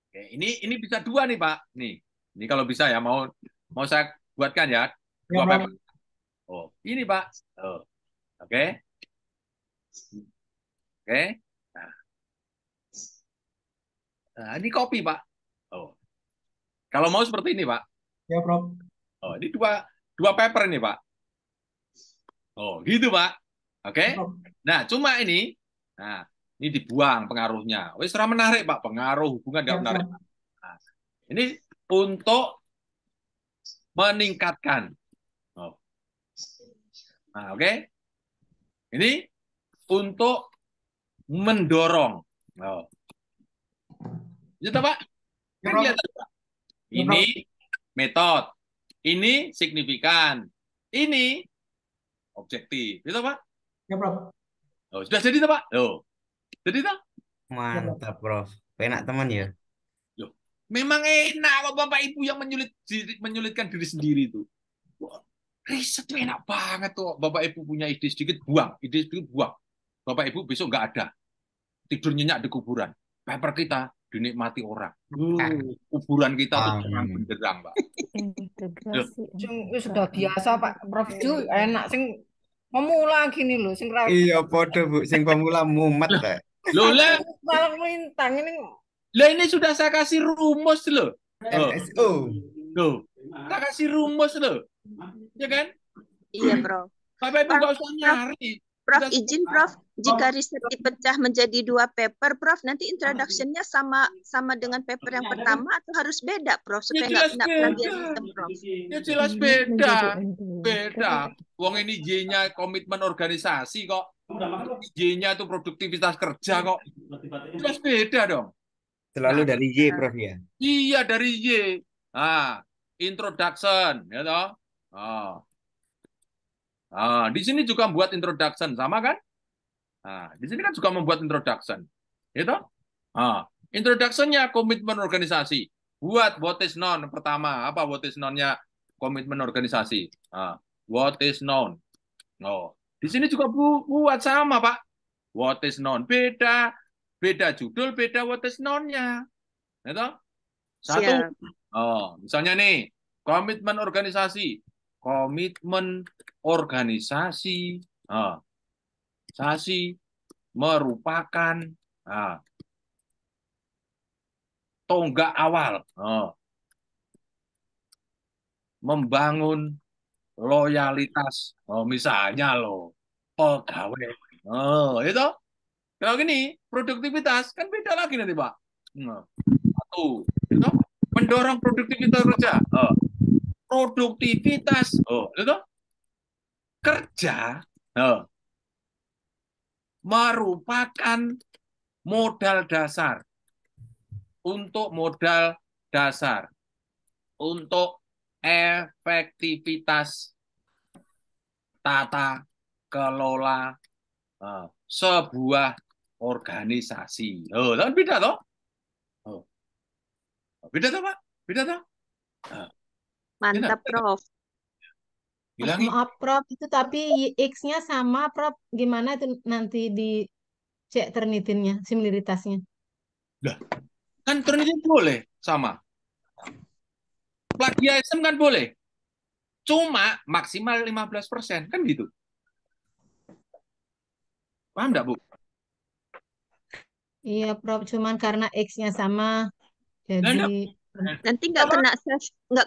Oke, ini bisa dua nih, Pak. Nih. Ini kalau bisa ya mau saya buatkan ya. Dua paper. Oh, ini, Pak. Oh. Oke. Oke. Nah, ini copy, Pak. Oh. Kalau mau seperti ini, Pak. Ya, Prof. Oh, ini dua paper ini, Pak. Oh, gitu, Pak. Oke. Nah, cuma ini, nah, ini dibuang pengaruhnya. Wis ora menarik, Pak. Pengaruh hubungan enggak menarik. Nah, ini untuk meningkatkan. Oh. Nah, oke. Ini untuk mendorong. Oh. Gitu, Pak. Kan kelihatan, Pak. Ini metode. Ini signifikan. Ini objektif. Gitu, Pak? Ya, Prof. Oh, sudah jadi, Pak? Oh. Jadi, Pak? Mantap, Prof. Enak teman ya. Loh, memang enak kok Bapak Ibu yang menyulitkan diri sendiri itu. Wah, riset tuh enak banget tuh. Bapak Ibu punya ide sedikit, buang. Ide sedikit, buang. Bapak Ibu besok nggak ada. Tidur nyenyak di kuburan. Paper kita dinikmati orang. Kuburan kita tuh terang benderang, Pak. Sudah biasa, Pak. Prof Ju enak sing pemula gini loh, sing Iya, podo Bu, sing pemula mumet, Pak. Loh lah, malah melintang ini. Lah ini sudah saya kasih rumus loh. MSO. Loh, saya kasih rumus loh. Ya kan? Iya, Prof. Bapak Ibu nggak usah nyari. Prof, izin Prof, jika riset dipecah menjadi 2 paper, Prof, nanti introduction-nya sama dengan paper yang pertama atau harus beda, Prof, supaya nggak plagiarisme, Prof? Ya jelas beda. Beda. Wong ini Y-nya komitmen organisasi kok. Y-nya itu produktivitas kerja kok. Jelas beda dong. Selalu dari Y, Prof ya. Iya, dari Y. Nah, introduction, ya toh. Di sini juga membuat introduction, sama kan? Nah, di sini kan juga membuat introduction, gitu? Introduction-nya komitmen organisasi. Buat what is known pertama. Apa what is known-nya komitmen organisasi? What is known? Oh, di sini juga buat sama, Pak. What is known beda judul, beda what is known-nya, gitu? Satu. Misalnya nih, komitmen organisasi. Komitmen organisasi merupakan tonggak awal membangun loyalitas, misalnya loh pegawai, itu kalau gini produktivitas kan beda lagi nanti, Pak. Satu, itu mendorong produktivitas kerja. Produktivitas, itu kerja merupakan modal dasar untuk efektivitas tata kelola sebuah organisasi. Oh, kan beda toh? Oh. Beda toh, Pak? Beda toh? Mantap, Prof. Maaf, Prof. Itu tapi X-nya sama, Prof. Gimana itu nanti dicek Turnitinnya, similaritasnya? Lah, kan Turnitin boleh sama. Plagiarism kan boleh. Cuma maksimal 15%, kan gitu. Paham enggak, Bu? Iya, Prof. Cuman karena X-nya sama, jadi nanti nggak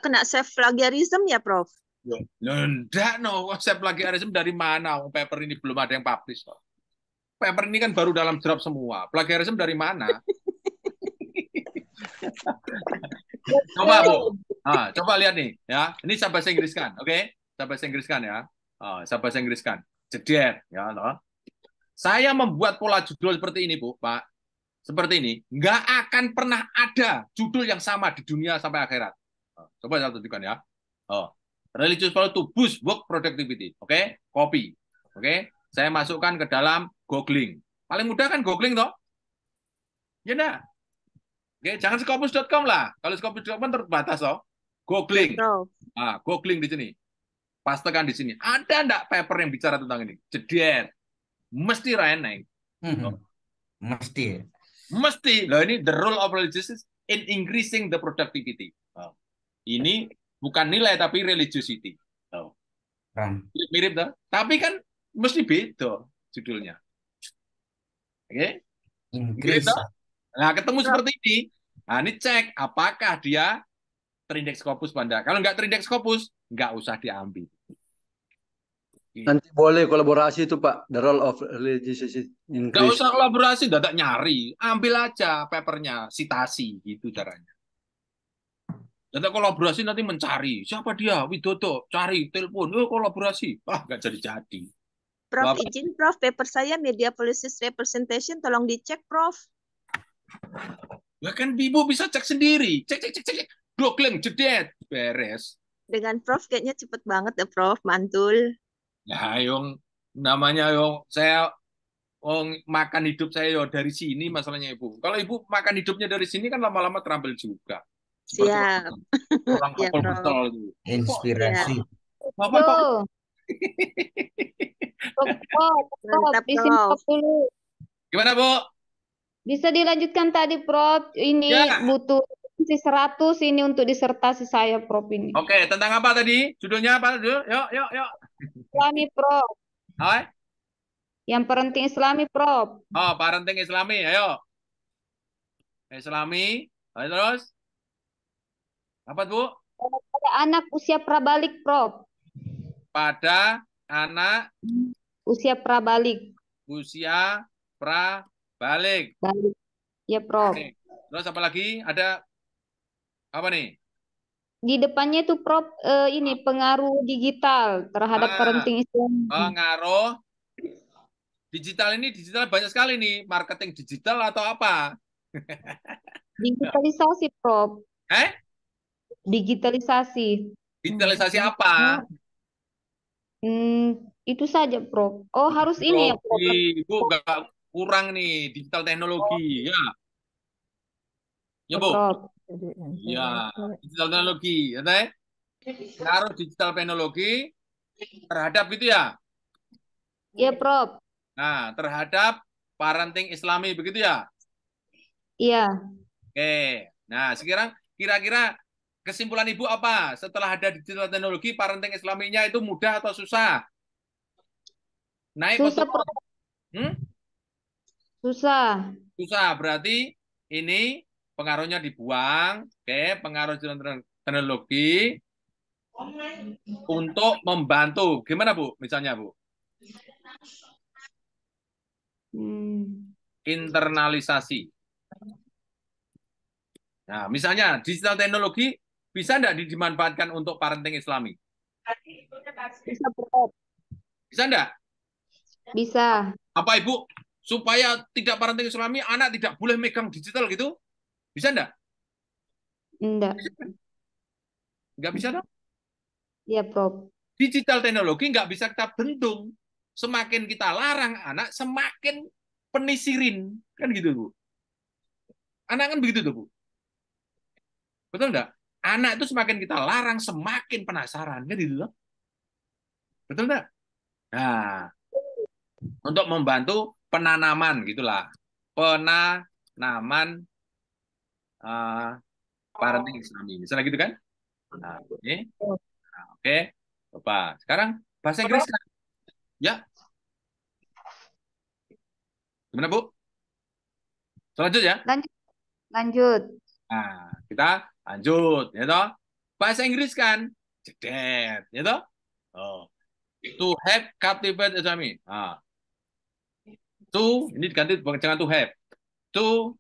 kena self plagiarism ya, Prof? Enggak, no. Konsep plagiarism dari mana? Paper ini belum ada yang publish. Paper ini kan baru dalam draft semua. Plagiarism dari mana? Coba, Bu. Coba lihat nih, ya. Ini saya bahasa Inggriskan, oke? Saya bahasa Inggriskan ya. Saya bahasa Inggriskan. Jeder, ya, no. Saya membuat pola judul seperti ini, Bu, Pak. Seperti ini, nggak akan pernah ada judul yang sama di dunia sampai akhirat. Coba saya tunjukkan ya. Religious value to boost work productivity. Oke, copy. Oke, saya masukkan ke dalam googling. Paling mudah kan googling toh? Ya enggak? Oke, jangan scopus.com lah. Kalau scopus.com terbatas toh. Googling. Googling di sini. Pastekan di sini. Ada enggak paper yang bicara tentang ini? Jeder. Mesti Reneng. Mesti. Mesti. Loh, ini the role of religious in increasing the productivity. Ini bukan nilai tapi religiosity. Mirip toh? Tapi kan mesti beda judulnya. Oke? Mirip toh? Nah, ketemu seperti ini. Nah, ini cek apakah dia terindeks Scopus Banda. Kalau nggak terindeks Scopus, nggak usah diambil. Nanti boleh kolaborasi itu, Pak. The role of religiosity increase. Nggak usah kolaborasi, nggak nyari. Ambil aja papernya, citasi, gitu caranya. Data kolaborasi nanti mencari. Siapa dia? Widodo. Cari, telepon. Kolaborasi. Nggak jadi-jadi. Prof, izin, Prof. Paper saya media policies representation. Tolong dicek, Prof. Ya kan Ibu bisa cek sendiri. Cek. Googling, jedet. Beres. Dengan Prof kayaknya cepet banget ya, Prof. Mantul. Nah, namanya saya makan hidup saya dari sini masalahnya Ibu. Kalau Ibu makan hidupnya dari sini kan lama-lama terambil juga. Siap. Orang Ya, kapal Prof. betul. Inspirasi. Bapak. Mantap, Prof. Gimana, Bu? Bisa dilanjutkan tadi, Prof. Ini butuh 100 ini untuk disertasi saya, Prof. Ini. Oke, tentang apa tadi? Judulnya apa? Yuk. Islami, Prof. Yang parenting Islami, Prof. Parenting Islami, ayo. Islami, ayo terus. Apa, Bu? Pada anak usia prabalik, Prof. Pada anak usia prabalik. Usia prabalik. Balik. Ya, Prof. Oke. Terus apa lagi? Ada apa nih? Di depannya itu, Prof, ini pengaruh digital terhadap parenting Islam. Pengaruh digital ini banyak sekali nih. Marketing digital atau apa? Digitalisasi, Prof. Digitalisasi. Digitalisasi apa? Itu saja, Prof. Oh, harus ini ya, Prof. Ibu nggak kurang nih digital teknologi, ya. Ya, Bu. Ya, digital teknologi, ya, Teh? Pengaruh digital teknologi terhadap gitu ya? Iya, Prof. Nah, terhadap parenting Islami begitu ya? Iya. Oke. Nah, sekarang kira-kira kesimpulan Ibu apa? Setelah ada digital teknologi, parenting Islaminya itu mudah atau susah? Naik susah, atau susah. Susah, berarti ini pengaruhnya dibuang. Oke, pengaruh digital teknologi untuk membantu. Gimana, Bu? Misalnya, Bu? Internalisasi. Nah, misalnya digital teknologi bisa enggak dimanfaatkan untuk parenting Islami? Bisa, Prof. Bisa enggak? Bisa. Apa Ibu, supaya tidak parenting Islami, anak tidak boleh megang digital gitu? Bisa enggak? Enggak. Enggak bisa dong? Iya, Prof. Digital teknologi nggak bisa kita bendung. Semakin kita larang anak, semakin penisirin. Kan gitu, Bu. Anak kan begitu tuh, Bu. Betul enggak? Anak itu semakin kita larang, semakin penasaran. Kan gitu, loh. Betul enggak? Nah, untuk membantu penanaman, gitulah. Penanaman parenting Islami. Misalnya gitu kan? Nah, ini. Nah, oke. Coba. Sekarang bahasa Inggris kan? Ya. Gimana, Bu? Selanjut ya? Lanjut. Nah, kita lanjut, ya toh? Bahasa Inggris kan? Jedet, ya toh? Oh. To have captivate Islami. Nah. To, ini diganti jangan to have. To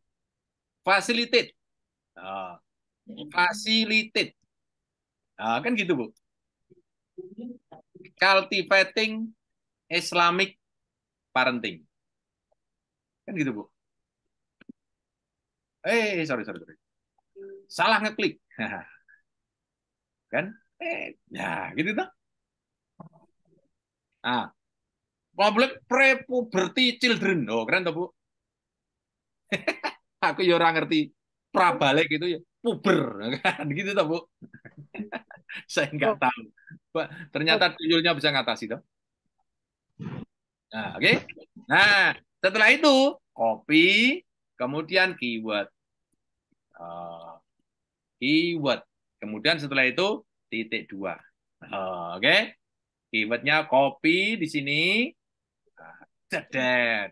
facilitate. Nah. Facilitate. Nah, kan gitu, Bu. Cultivating Islamic parenting. Kan gitu, Bu. Sorry. Salah ngeklik. Kan? Ya, gitu tuh. Ah, public pre-puberty children. Oh, keren tuh, Bu. Aku ya orang ngerti prabalik gitu ya. Puber. Kan gitu tuh, Bu. Saya nggak tahu. Ternyata tuyulnya bisa ngatasi tuh. Nah, oke. Nah, setelah itu copy, kemudian keyword. Keyword. Kemudian setelah itu titik 2. Oke. Keywordnya copy di sini.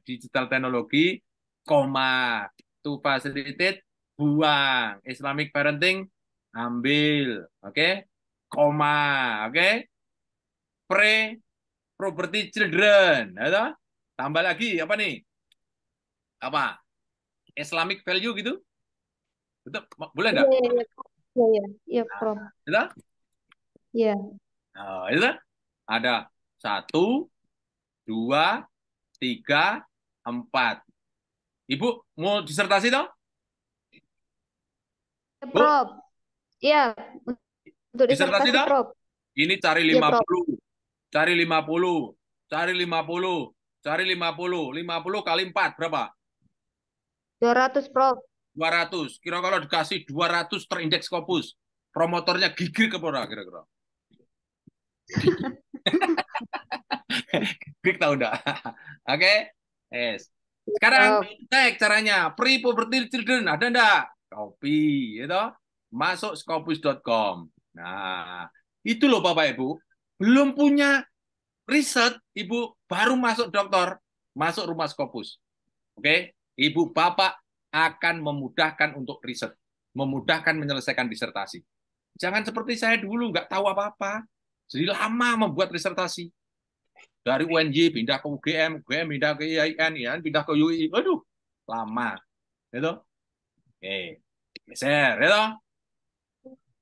Digital teknologi, koma. To facilitate, buang. Islamic parenting, ambil. Oke. Koma. Oke. Pre-puberty children. Ada? Tambah lagi, apa nih? Apa? Islamic value gitu? Betul? Boleh enggak? Iya, Prof. Itu? Iya. Nah, itu ada 1, 2, 3, 4. Ibu mau disertasi dong? Prof. Iya. Untuk Disertasi dong? Prof. Ini cari 50. Cari 50. Cari 50. Cari 50. 50 kali 4 berapa? 200, Prof. 200. Kira kalau dikasih 200 terindeks Scopus, promotornya gigil ke pora kira-kira. Gigil tahu enggak? Oke. Yes. Sekarang cek caranya. Pre-puberty children ada enggak? Copy, gitu. Masuk scopus.com. Nah, itu loh Bapak Ibu. Belum punya riset, Ibu baru masuk dokter, masuk rumah Scopus. Oke? Ibu Bapak akan memudahkan untuk riset, memudahkan menyelesaikan disertasi. Jangan seperti saya dulu, nggak tahu apa-apa. Jadi lama membuat disertasi. Dari UNJ pindah ke UGM, UGM pindah ke IAIN, IAIN pindah ke UI. Waduh, lama. Gitu? Oke, geser, gitu?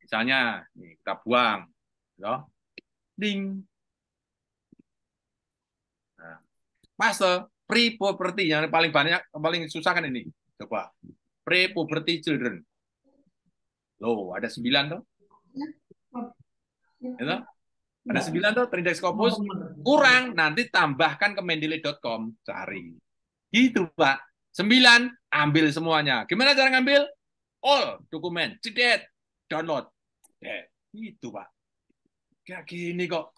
Misalnya, nih, kita buang. Gitu? Ding. Nah, master, pre-puberty, yang paling banyak, paling susah kan ini. Coba. Pre-puberty children. Loh, ada 9 tuh. Gitu? Ada 9 tuh, terindeks Scopus. Kurang, nanti tambahkan ke mendeley.com. Cari. Gitu, Pak. 9, ambil semuanya. Gimana cara ngambil? All dokumen. Cedet. Download. Gitu, Pak. Kayak gini kok.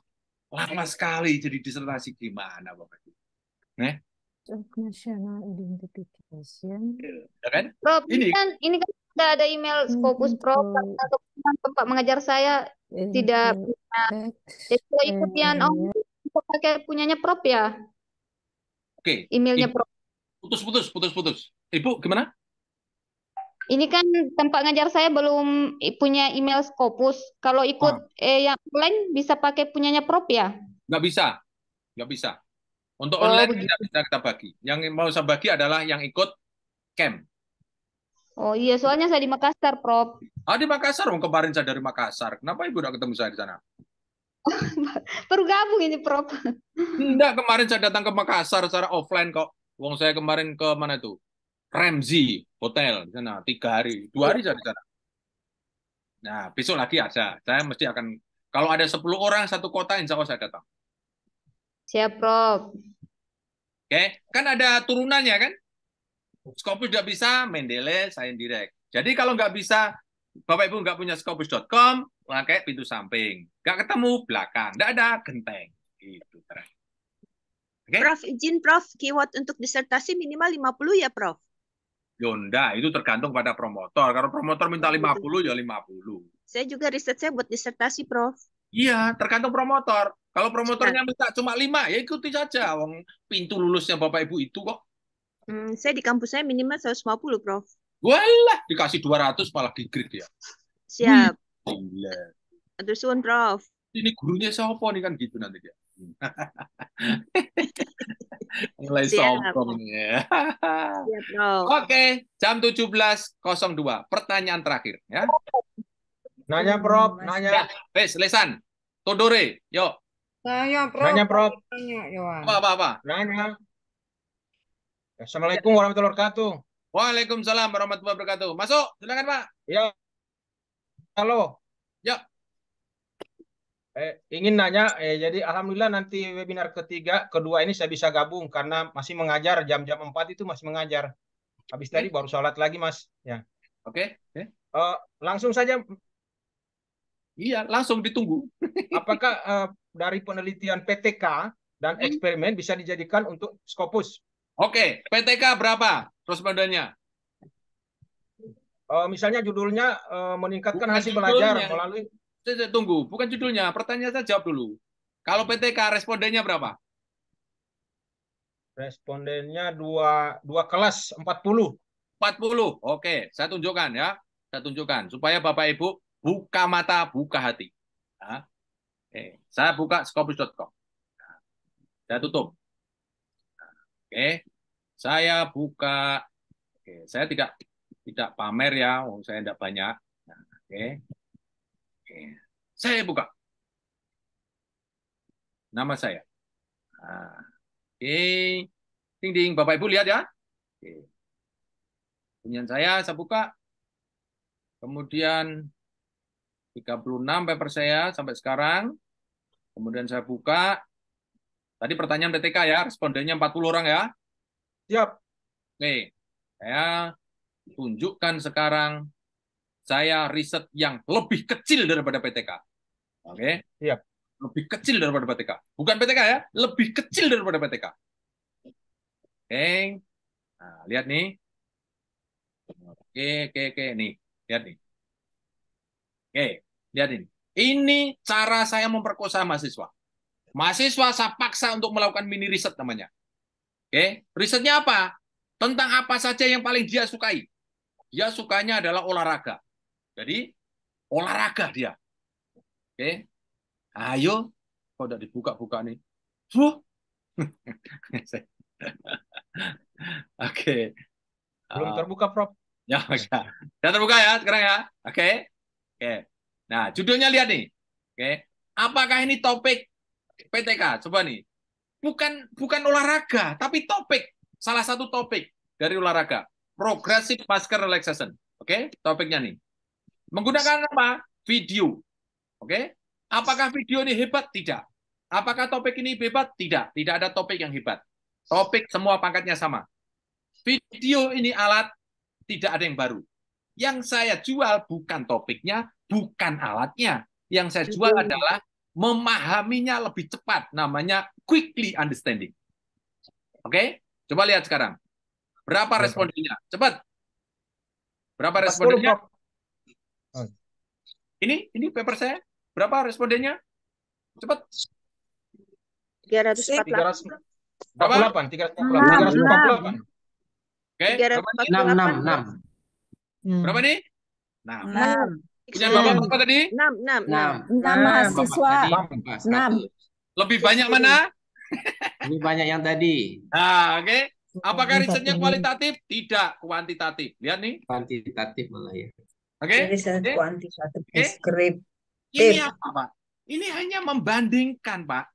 Lama sekali jadi disertasi. Gimana, Bapak? National Identification. Ya kan? Prof, ini kan sudah ada email Scopus Prof. Atau tempat mengajar saya tidak punya. Jadi ikut yang pakai punyanya Prof ya. Oke. Emailnya Prof. Putus. Ibu gimana? Ini kan tempat ngajar saya belum punya email Scopus. Kalau ikut yang online bisa pakai punyanya Prof ya? Nggak bisa. Untuk online tidak bisa kita bagi. Yang mau saya bagi adalah yang ikut camp. Oh iya, soalnya saya di Makassar, Prof. Di Makassar. Kemarin saya dari Makassar. Kenapa Ibu tidak ketemu saya di sana? Baru gabung ini, Prof. Enggak, kemarin saya datang ke Makassar secara offline kok. Wong saya kemarin ke mana itu? Ramsey Hotel di sana 3 hari. 2 hari saya di sana. Nah, besok lagi ada. Saya mesti akan, kalau ada 10 orang satu kota, insya Allah saya datang. Siap, Prof. Oke, kan ada turunannya kan? Scopus tidak bisa, Mendeley, Sains Direct. Jadi kalau nggak bisa, Bapak Ibu nggak punya Scopus.com, pakai pintu samping. Nggak ketemu, belakang. Nggak ada, genteng. Gitu, Okay. Prof, izin Prof, keyword untuk disertasi minimal 50 ya, Prof? Yonda, itu tergantung pada promotor. Kalau promotor minta 50, ya 50. Saya juga riset saya buat disertasi, Prof. Iya, tergantung promotor. Kalau promotornya minta cuma 5, ya ikuti saja. Wong pintu lulusnya Bapak Ibu itu kok. Saya di kampus saya minimal 150, Prof. Walah, dikasih 200 malah di-grade ya. Siap. Gila. Atur suwun, Prof. Ini gurunya siapa nih kan gitu nanti dia. Mulai Siap. sombong ya. Siap, Prof. Oke, jam 17.02. Pertanyaan terakhir ya. Nanya, Prof. Nanya. Wes, Lesan. Todore, yuk. Nanya, Prof. Nanya, Prof. Nanya, Yohan. Apa? Nanya. Assalamualaikum warahmatullahi wabarakatuh. Waalaikumsalam warahmatullahi wabarakatuh. Masuk, silakan Pak. Ya. Halo. Ya. Ingin nanya, jadi alhamdulillah nanti webinar kedua ini saya bisa gabung karena masih mengajar, jam-jam 4 itu masih mengajar. Habis tadi baru sholat lagi, Mas. Ya. Oke. Langsung saja. Iya, langsung ditunggu. Apakah dari penelitian PTK dan eksperimen bisa dijadikan untuk Scopus? Oke, PTK berapa respondennya? Misalnya judulnya meningkatkan Bukan hasil judulnya. belajar melalui. Saya tunggu, bukan judulnya. Pertanyaan saya jawab dulu. Kalau PTK respondennya berapa? Respondennya dua kelas 40. 40. Oke, saya tunjukkan ya. Saya tunjukkan supaya Bapak Ibu buka mata, buka hati. Nah, oke, saya buka Scopus.com. Saya tutup. Oke, saya buka. Oke, saya tidak pamer ya, saya tidak banyak. Nah, oke, saya buka nama saya. Nah, oke, ding, Bapak Ibu lihat ya. Oke. Punya saya buka. Kemudian 36 paper saya sampai sekarang. Kemudian saya buka. Tadi pertanyaan PTK ya, respondennya 40 orang ya. Siap. Oke, saya tunjukkan sekarang saya riset yang lebih kecil daripada PTK. Oke. Siap. Lebih kecil daripada PTK. Bukan PTK ya, lebih kecil daripada PTK. Oke. Nah, lihat nih. Oke, nih. Lihat nih. Oke, lihat ini. Ini cara saya memperkosa mahasiswa. Mahasiswa saya paksa untuk melakukan mini riset namanya. Oke, risetnya apa? Tentang apa saja yang paling dia sukai. Dia sukanya adalah olahraga. Jadi, olahraga dia. Oke. Ayo, kok udah dibuka-buka nih. Oke. Belum terbuka, Prof. Ya, sudah terbuka ya sekarang ya. Oke. Nah, judulnya lihat nih. Oke. Apakah ini topik PTK? Coba nih. Bukan olahraga, tapi topik. Salah satu topik dari olahraga. Progressive muscle relaxation. Oke, topiknya nih. Menggunakan apa? Video. Oke. Apakah video ini hebat? Tidak. Apakah topik ini hebat? Tidak. Tidak ada topik yang hebat. Topik semua pangkatnya sama. Video ini alat, tidak ada yang baru. Yang saya jual bukan topiknya, bukan alatnya. Yang saya jual adalah memahaminya lebih cepat. Namanya quickly understanding. Oke? Coba lihat sekarang. Berapa respondennya? Cepat. Berapa respondennya? Ini paper saya. Berapa respondennya? Cepat. 348. 348. Oke. 6. Berapa nih? 6. Punya Bapak berapa tadi? 6 mahasiswa. 6. Lebih banyak mana? Lebih banyak yang tadi. Nah, oke. Apakah risetnya kualitatif? Tidak, kuantitatif. Lihat nih. Kuantitatif malah ya. Oke. Riset kuantitatif deskriptif. Ini apa, Pak? Ini hanya membandingkan, Pak.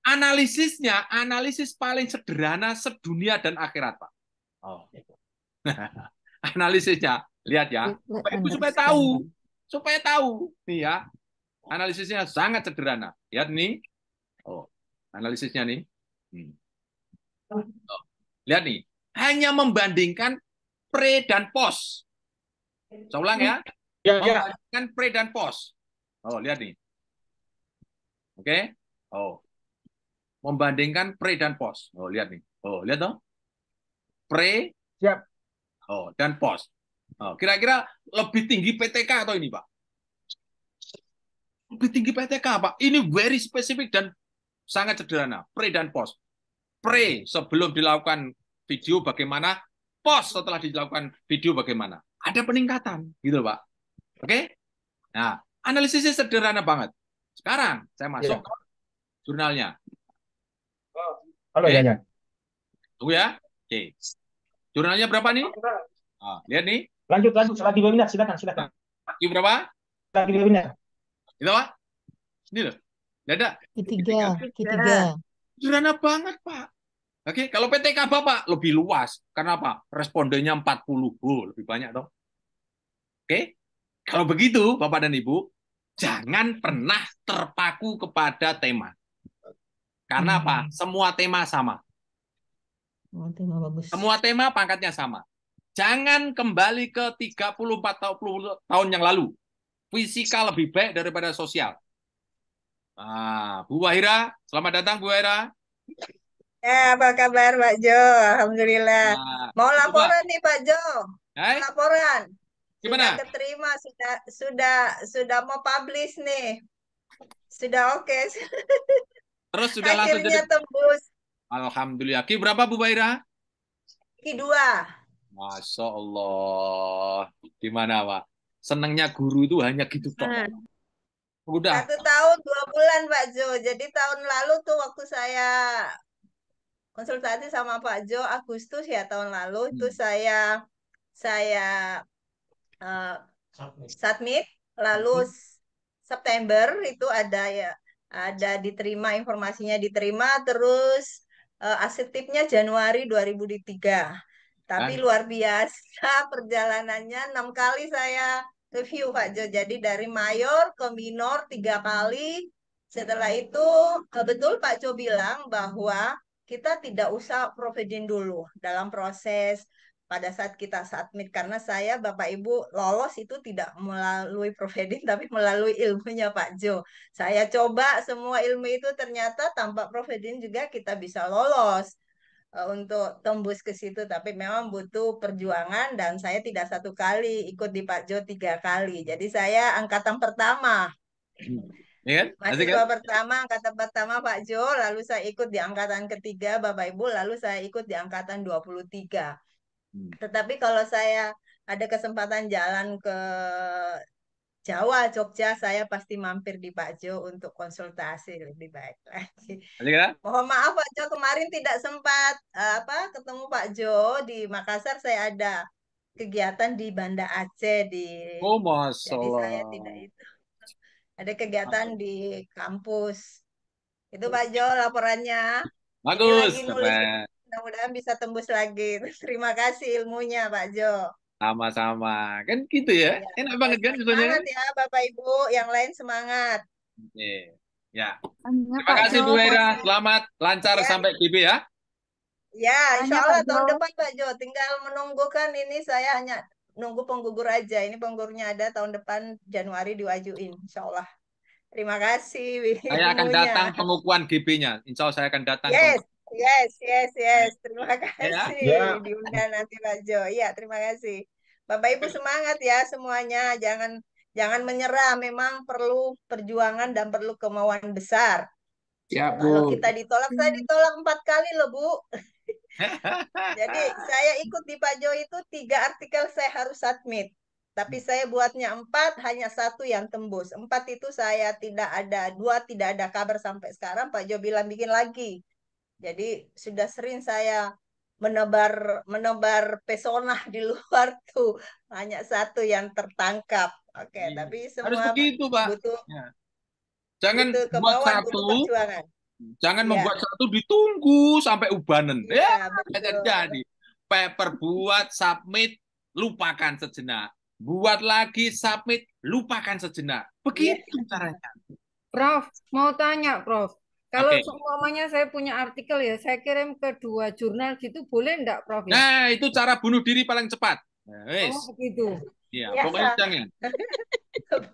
Analisisnya, analisis paling sederhana sedunia dan akhirat, Pak. Oh. Analisisnya, lihat ya. Bapak Ibu supaya tahu, nih ya. Analisisnya sangat sederhana. Lihat nih. Oh, analisisnya nih. Oh. Lihat nih, hanya membandingkan pre dan post. Saya ulang ya. Membandingkan pre dan post. Oh, lihat nih. Oke. Oh. Membandingkan pre dan post. Oh, lihat nih. Oh, lihat dong. Pre. Siap. Oh, dan post. Oh, kira-kira lebih tinggi PTK atau ini, Pak? Lebih tinggi PTK, Pak. Ini very spesifik dan sangat sederhana. Pre dan post. Pre sebelum dilakukan video bagaimana, post setelah dilakukan video bagaimana. Ada peningkatan, gitu, Pak. Oke? Nah, analisisnya sederhana banget. Sekarang saya masuk ke jurnalnya. Halo, ya. Tunggu ya. Oke. Jurnalnya berapa nih? Ah, lihat nih. Lanjut. Lagi webinar, silakan. Lagi berapa? Lagi webinar. Itu, Pak? Ini loh. Lihat ada? Ketiga. Sederhana banget, Pak. Oke, kalau PTK Bapak lebih luas. Karena apa? Respondennya 40. Lebih banyak dong. Oke? Kalau begitu, Bapak dan Ibu, jangan pernah terpaku kepada tema. Karena apa? Semua tema sama. Tema bagus. Semua tema pangkatnya sama. Jangan kembali ke 34 tahun yang lalu. Fisika lebih baik daripada sosial. Nah, Bu Wahira, selamat datang Bu Wahira. Ya, apa kabar Pak Jo? Alhamdulillah. Nah, Mau laporan nih Pak Jo. Hai? Laporan. Gimana? Sudah keterima, sudah mau publish nih. Sudah oke. Terus sudah langsung Akhirnya tembus. Alhamdulillah. Ki berapa Bu Wahira? Ki 2. Masya Allah. Gimana, Pak? Senangnya guru itu hanya gitu toh. Udah. 1 tahun 2 bulan Pak Jo. Jadi tahun lalu tuh waktu saya konsultasi sama Pak Jo Agustus ya tahun lalu itu saya submit, lalu September itu ada diterima, informasinya diterima, terus asesipnya Januari 2003. Tapi luar biasa perjalanannya, 6 kali saya review Pak Jo. Jadi dari mayor ke minor 3 kali. Setelah itu betul Pak Jo bilang bahwa kita tidak usah providing dulu dalam proses pada saat kita submit, karena saya Bapak Ibu lolos itu tidak melalui providing tapi melalui ilmunya Pak Jo. Saya coba semua ilmu itu ternyata tanpa providing juga kita bisa lolos untuk tembus ke situ, tapi memang butuh perjuangan dan saya tidak 1 kali ikut di Pak Jo 3 kali. Jadi saya angkatan pertama. Mahasiswa pertama, angkatan pertama Pak Jo, lalu saya ikut di angkatan ketiga Bapak Ibu, lalu saya ikut di angkatan 23. Tetapi kalau saya ada kesempatan jalan ke Jawa, Jogja, saya pasti mampir di Pak Jo untuk konsultasi lebih baik lagi. Mohon maaf Pak Jo, kemarin tidak sempat ketemu Pak Jo di Makassar. Saya ada kegiatan di Banda Aceh Oh, Masya jadi Allah. saya tidak itu. Ada kegiatan di kampus. Itu Pak Jo laporannya. Bagus. Ini lagi nulis, mudah-mudahan bisa tembus lagi. Terima kasih ilmunya Pak Jo. Sama-sama. Kan gitu ya. Enak banget kan sebenarnya. Semangat ya Bapak Ibu, yang lain semangat. Ya. Terima kasih Bu Wahira. Selamat lancar sampai GB ya. Ya, insya Allah tahun depan Pak Jo. Tinggal menunggu kan ini saya hanya nunggu penggugur aja. Ini penggugurnya ada tahun depan Januari diwajuin. Insya Allah. Terima kasih. Saya akan datang pengukuhan GB-nya. Insya Allah saya akan datang. Yes. Terima kasih. Diundang nanti Pak Jo. Iya, terima kasih. Bapak Ibu semangat ya semuanya. Jangan menyerah. Memang perlu perjuangan dan perlu kemauan besar. Ya, Bu. Kalau kita ditolak, saya ditolak 4 kali loh Bu. Jadi saya ikut di Pak Jo itu 3 artikel saya harus submit. Tapi saya buatnya 4, hanya 1 yang tembus. 4 itu saya tidak ada, 2 tidak ada kabar sampai sekarang. Pak Jo bilang bikin lagi. Jadi sudah sering saya menebar pesona di luar tuh. Hanya 1 yang tertangkap. Oke, tapi semua harus begitu, Pak. butuh Jangan Itu buat kemauan satu, butuh perjuangan. jangan Iya. membuat satu ditunggu sampai ubanen. Iya, Ya, betul. jadi paper buat, submit, lupakan sejenak. Buat lagi, submit, lupakan sejenak. Begitu caranya. Prof, mau tanya, Prof. Kalau Oke. seumpamanya saya punya artikel ya, saya kirim ke 2 jurnal gitu, boleh enggak, Prof ya? Nah, itu cara bunuh diri paling cepat. Nah, Oh, wes. begitu. Ya, Ya. pokoknya jangan.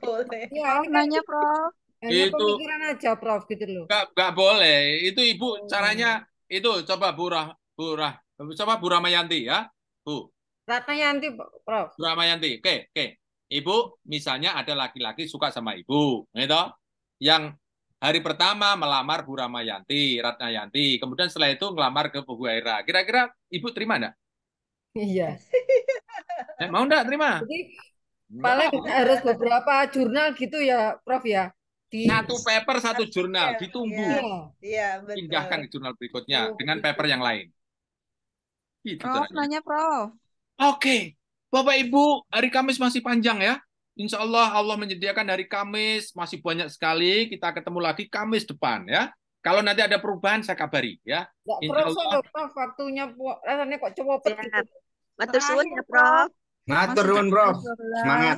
Boleh. Ya, Prof, ini kan nanya, Prof. hanya Itu pemikiran aja, Prof, gitu loh. nggak boleh. Itu Ibu caranya itu coba coba Bu Ramayanti ya, Bu. Ratnayanti, Prof. Bu Ramayanti. Oke. Ibu misalnya ada laki-laki suka sama Ibu, gitu. Yang hari pertama melamar Bu Ramayanti, Ratnayanti, kemudian setelah itu ngelamar ke Bu Haira. Kira-kira Ibu terima enggak? Iya. Mau enggak terima? Jadi Enggak paling apa-apa. harus beberapa jurnal gitu ya, Prof ya. Satu paper, satu jurnal, ditunggu. Iya. Iya, betul. Pindahkan ke jurnal berikutnya dengan paper yang lain. Gitu Prof, caranya. nanya, Prof. Oke, Bapak Ibu, hari Kamis masih panjang ya. Insya Allah menyediakan hari Kamis masih banyak sekali. Kita ketemu lagi Kamis depan ya. Kalau nanti ada perubahan saya kabari ya. Nggak Insya terasa Allah. loh, Prof, waktunya rasanya kok cepet gitu. Matur suwun ya, Terakhir, Prof. Matur nuwun, Prof. Semangat.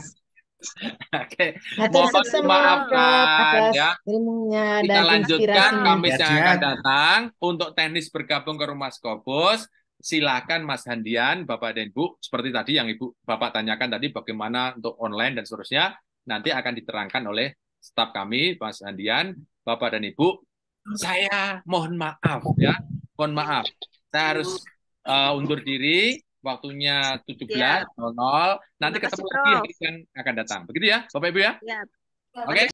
Oke, Matur mohon semua Prof dimaafkan atas ya. ilmunya Kita dan lanjutkan inspirasinya. Kamis yang akan Sehat-sehat. datang. Untuk teknis bergabung ke Rumah Scopus, silakan Mas Handian, Bapak dan Ibu, seperti tadi yang Bapak tanyakan tadi bagaimana untuk online dan seterusnya, nanti akan diterangkan oleh staf kami, Mas Handian, Bapak dan Ibu. Saya mohon maaf ya, mohon maaf. Saya harus undur diri, waktunya 17.00. Nanti Terima kasih, ketemu lagi Prof. hari yang akan datang. Begitu ya, Bapak Ibu ya? Ya. Oke.